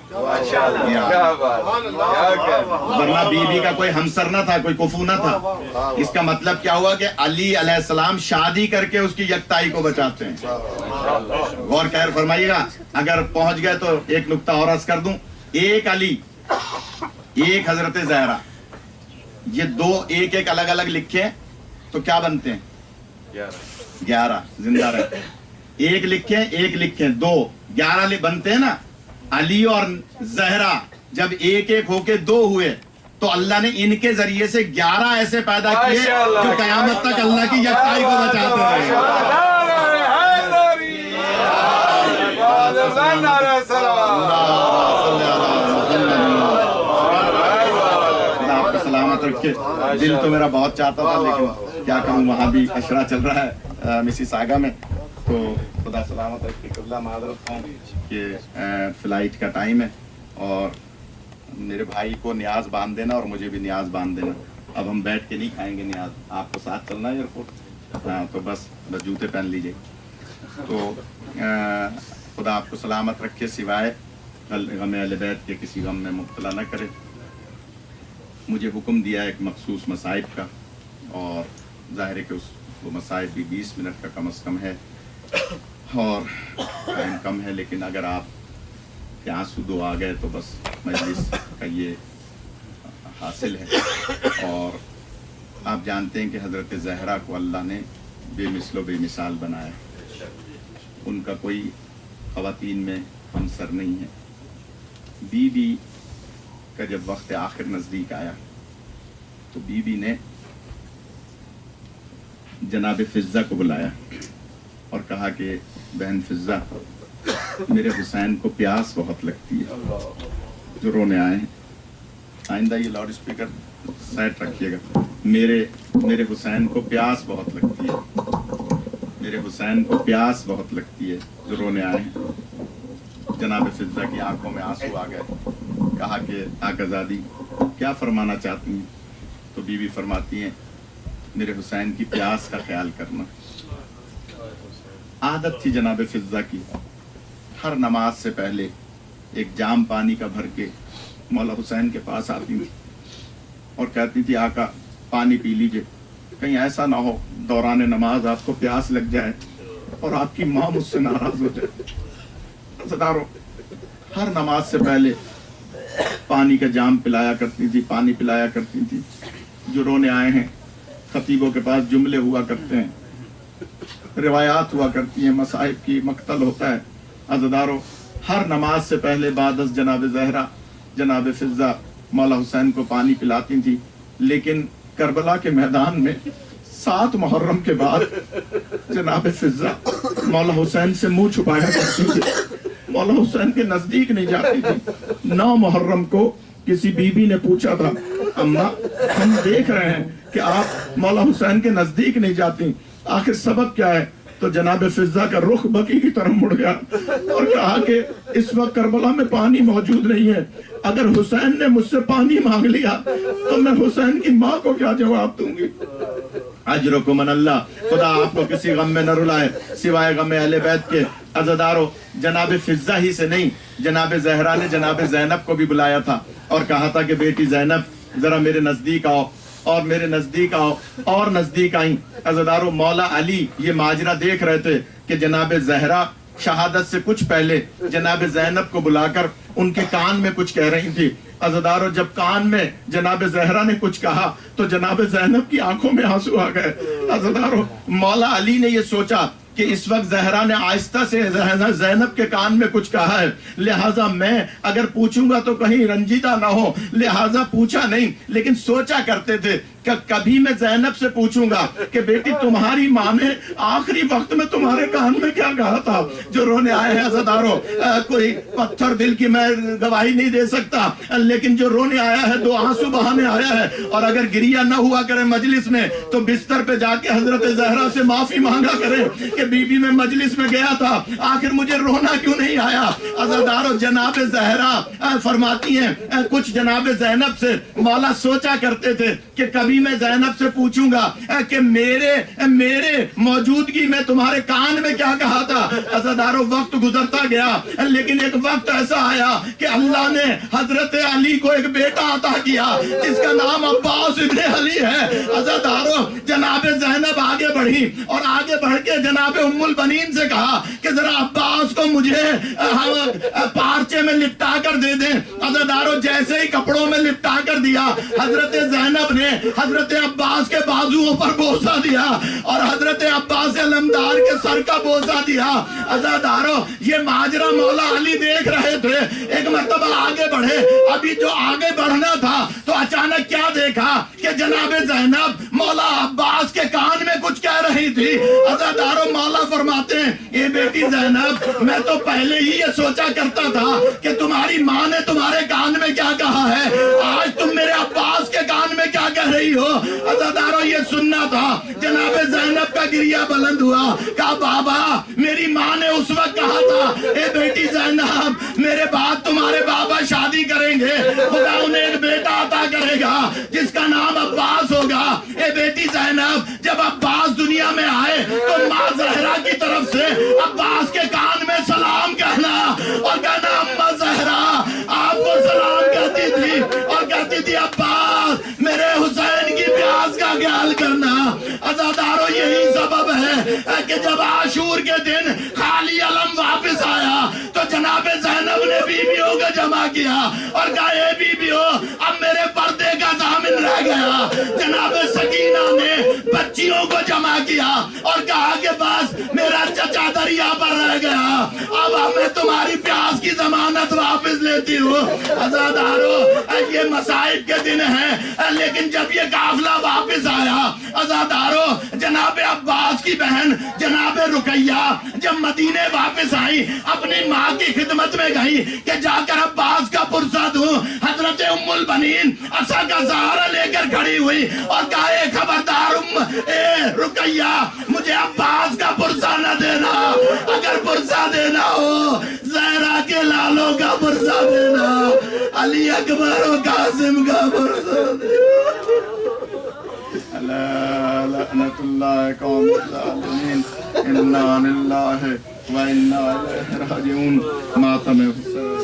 ورنہ بی بی کا کوئی ہمسر نہ تھا, کوئی کفو نہ تھا. اس کا مطلب کیا ہوا کہ علی علیہ السلام شادی کر کے اس کی یکتائی کو بچاتے ہیں. غور خیر فرمائیے گا. اگر پہنچ گئے تو ایک نقطہ اور عرض کر دوں. ایک علی, ایک حضرت زہرا, یہ دو ایک ایک الگ الگ لکھے تو کیا بنتے ہیں؟ 11 زندہ رہتے ہیں. ایک لکھیں ایک لکھیں, 2 11 بنتے ہیں نا. علی اور زہرا جب ایک ایک ہو کے 2 ہوئے تو اللہ نے ان کے ذریعے سے 11 ایسے پیدا کیے جو قیامت تک اللہ کی یکتائی کو بچاتے رہے. سلامت رکھے. دل تو میرا بہت چاہتا تھا, لیکن کیا کروں, وہاں بھی اشرا چل رہا ہے مسی ساگا میں. تو خدا سلامت رکھے. قبلہ معذرت ہوں کہ فلائٹ کا ٹائم ہے, اور میرے بھائی کو نیاز باندھ دینا اور مجھے بھی نیاز باندھ دینا. اب ہم بیٹھ کے نہیں کھائیں گے نیاز, آپ کو ساتھ چلنا ہے ایئرپورٹ. ہاں تو بس جوتے پہن لیجیے. تو خدا آپ کو سلامت رکھے, سوائے غم اہل بیت کے کسی غم میں مبتلا نہ کرے. مجھے حکم دیا ایک مخصوص مصائب کا, اور ظاہر ہے کہ وہ مصائب بھی 20 منٹ کا کم از کم ہے اور ٹائم کم ہے. لیکن اگر آپ کے آنسو 2 آ گئے تو بس مجلس کا یہ حاصل ہے. اور آپ جانتے ہیں کہ حضرت زہرا کو اللہ نے بے مثل و بے مثال بنایا. ان کا کوئی خواتین میں ہمسر نہیں ہے. بی بی کا جب وقت آخر نزدیک آیا تو بیوی نے جناب فضہ کو بلایا اور کہا کہ بہن فضہ، میرے حسین کو پیاس بہت لگتی ہے، جو رونے آئے ہیں، آئندہ یہ لاؤڈ اسپیکر سیٹ رکھیے گا، میرے حسین کو پیاس بہت لگتی ہے، میرے حسین کو پیاس بہت لگتی ہے، جو رونے آئے ہیں۔ جناب فضہ کی آنکھوں میں آنسو آ گئے، کہا کہ آقازادی کیا فرمانا چاہتی ہیں؟ تو بیوی فرماتی ہیں میرے حسین کی پیاس کا خیال کرنا۔ عادت تھی جناب فضہ کی، ہر نماز سے پہلے ایک جام پانی کا بھر کے مولا حسین کے پاس آتی تھی اور کہتی تھی آقا پانی پی لیجئے، کہیں ایسا نہ ہو دوران نماز آپ کو پیاس لگ جائے اور آپ کی ماں مجھ سے ناراض ہو جائے۔ عزیزارو، ہر نماز سے پہلے پانی کا جام پلایا کرتی تھی، پانی پلایا کرتی تھی۔ جو رونے آئے ہیں، خطیبوں کے پاس جملے ہوا کرتے ہیں، روایات ہوا کرتی ہیں، مصائب کی مقتل ہوتا ہے۔ عزیزارو، ہر نماز سے پہلے بعد از جناب زہرا جناب فضہ مولا حسین کو پانی پلاتی تھی، لیکن کربلا کے میدان میں 7 محرم کے بعد جناب فضہ مولا حسین سے منہ چھپایا کرتی تھی، مولا حسین کے نزدیک نہیں جاتی تھی۔ 9 محرم کو کسی بی بی نے پوچھا تھا، اماں ہم دیکھ رہے ہیں کہ آپ مولا حسین کے نزدیک نہیں جاتی، آخر سبب کیا ہے؟ تو جناب فضہ کا رخ بقی کی طرف مڑ گیا اور کہا کہ اس وقت کربلا میں پانی موجود نہیں ہے، اگر حسین نے مجھ سے پانی مانگ لیا تو میں حسین کی ماں کو کیا جواب دوں گی؟ اجرکم من اللہ، خدا آپ کو کسی غم میں نہ رلائے سوائے غم اہل بیت کے۔ عزیزارو، جناب فضہ ہی سے نہیں، جناب زہرا نے جناب زینب کو بھی بلایا تھا اور کہا تھا کہ بیٹی زینب ذرا میرے نزدیک آؤ، اور میرے نزدیک آؤ، اور نزدیک آئیں۔ عزیزارو، مولا علی یہ ماجرا دیکھ رہے تھے کہ جناب زہرا شہادت سے کچھ پہلے جناب زینب کو بلا کر ان کے کان میں کچھ کہہ رہی تھی۔ عزیزارو، جب کان میں جناب زہرا نے کچھ کہا تو جناب زینب کی آنکھوں میں آنسو آ گئے۔ عزیزارو، مولا علی نے یہ سوچا کہ اس وقت زہرا نے آہستہ سے زینب کے کان میں کچھ کہا ہے، لہٰذا میں اگر پوچھوں گا تو کہیں رنجیدہ نہ ہو، لہٰذا پوچھا نہیں، لیکن سوچا کرتے تھے کہ کبھی میں زینب سے پوچھوں گا کہ بیٹی تمہاری ماں نے آخری وقت میں تمہارے کان میں کیا کہا تھا؟ جو رونے آئے ہیں عزیزارو، کوئی پتھر دل کی میں گواہی نہیں دے سکتا، لیکن جو رونے آیا ہے 2 آنسو بہانے آیا ہے، اور اگر گریہ نہ ہوا کرے مجلس میں تو بستر پہ جا کے حضرت زہرا سے معافی مانگا کرے کہ بی بی میں مجلس میں گیا تھا، آخر مجھے رونا کیوں نہیں آیا؟ عزیزارو، جناب زہرا فرماتی ہیں کچھ جناب زینب سے مولا سوچا کرتے تھے کہ کبھی میں زینب سے پوچھوں گا کہ میرے موجودگی میں تمہارے کان میں کیا کہا تھا۔ عزیزارو، وقت گزرتا گیا، لیکن ایک وقت ایسا آیا کہ اللہ نے حضرت علی کو ایک بیٹا عطا کیا جس کا نام عباس ابن علی ہے۔ عزیزارو، جناب زینب آگے بڑھی اور آگے بڑھ کے جناب ام البنین سے کہا کہ ذرا عباس کو مجھے پارچے میں لپٹا کر دے دیں۔ عزیزارو، جیسے ہی کپڑوں میں لپٹا کر دیا، حضرت زینب نے حضرت عباس کے بازوؤں پر بوسہ دیا اور حضرت عباس علمدار کے سر کا بوسہ دیا۔ عزیزارو، یہ ماجرا مولا علی دیکھ رہے تھے۔ ایک مرتبہ آگے بڑھے، ابھی جو آگے بڑھنا تھا تو اچانک کیا دیکھا کہ جناب زینب مولا عباس کے کان میں کچھ کہہ رہی تھی۔ عزیزارو، مولا فرماتے ہیں اے بیٹی زینب، میں تو پہلے ہی یہ سوچا کرتا تھا کہ تمہاری ماں نے تمہارے کان میں کیا کہا ہے، آج تم میرے عباس کے کان میں کیا کہہ رہی ہو؟ عزیزارو، یہ سننا تھا۔ جناب زینب کا گریہ بلند ہوا، کہا بابا میری ماں نے اس وقت کہا تھا اے بیٹی زینب میرے بعد تمہارے بابا شادی کریں گے، خدا انہیں ایک بیٹا عطا کرے گا جس کا نام عباس ہوگا۔ اے بیٹی زینب، جب عباس دنیا میں آئے تو ماں زہرا کی طرف سے عباس کے کان میں سلام کہنا اور کہنا اماں زہرا آپ کو سلام کہتی تھی اور کہتی تھی عباس میرے حسین کی پیاس کا خیال کرنا۔ عزیزارو، یہی سبب ہے کہ جب عاشور کے دن خالی علم واپس آیا تو جناب زینب نے بیویوں کو جمع کیا اور کہا اے بیویو، اب میرے پردے کا ضامن رہ گیا۔ جناب سکینہ نے بچیوں کو جمع کیا اور کہا کہ بس میرا چچا دریا پر رہ گیا، اب میں تمہاری پیاس کی ضمانت واپس لیتی ہوں۔ عزادارو یہ مصائب کے دن ہیں، لیکن جب یہ قافلہ واپس آیا، عزادارو جناب عباس کی بہن جناب رقیہ جب مدینے واپس آئی، اپنی ماں کی خدمت میں گئی کہ جا کر عباس کا پرسہ دوں۔ حضرت ام البنین عصا کا سہارا لے کر کھڑی ہوئی اور کہا اے خبردار رقیہ، مجھے عباس کا پرسہ نہ دینا، اگر پرسہ دینا ہو زہرا کے لالوں کا پرسہ دینا، علی اکبر و قاسم کا پرسہ دینا۔ لعنت اللہ قوم الظالمین، انا للہ و انا الیہ راجعون۔ ماتم حسین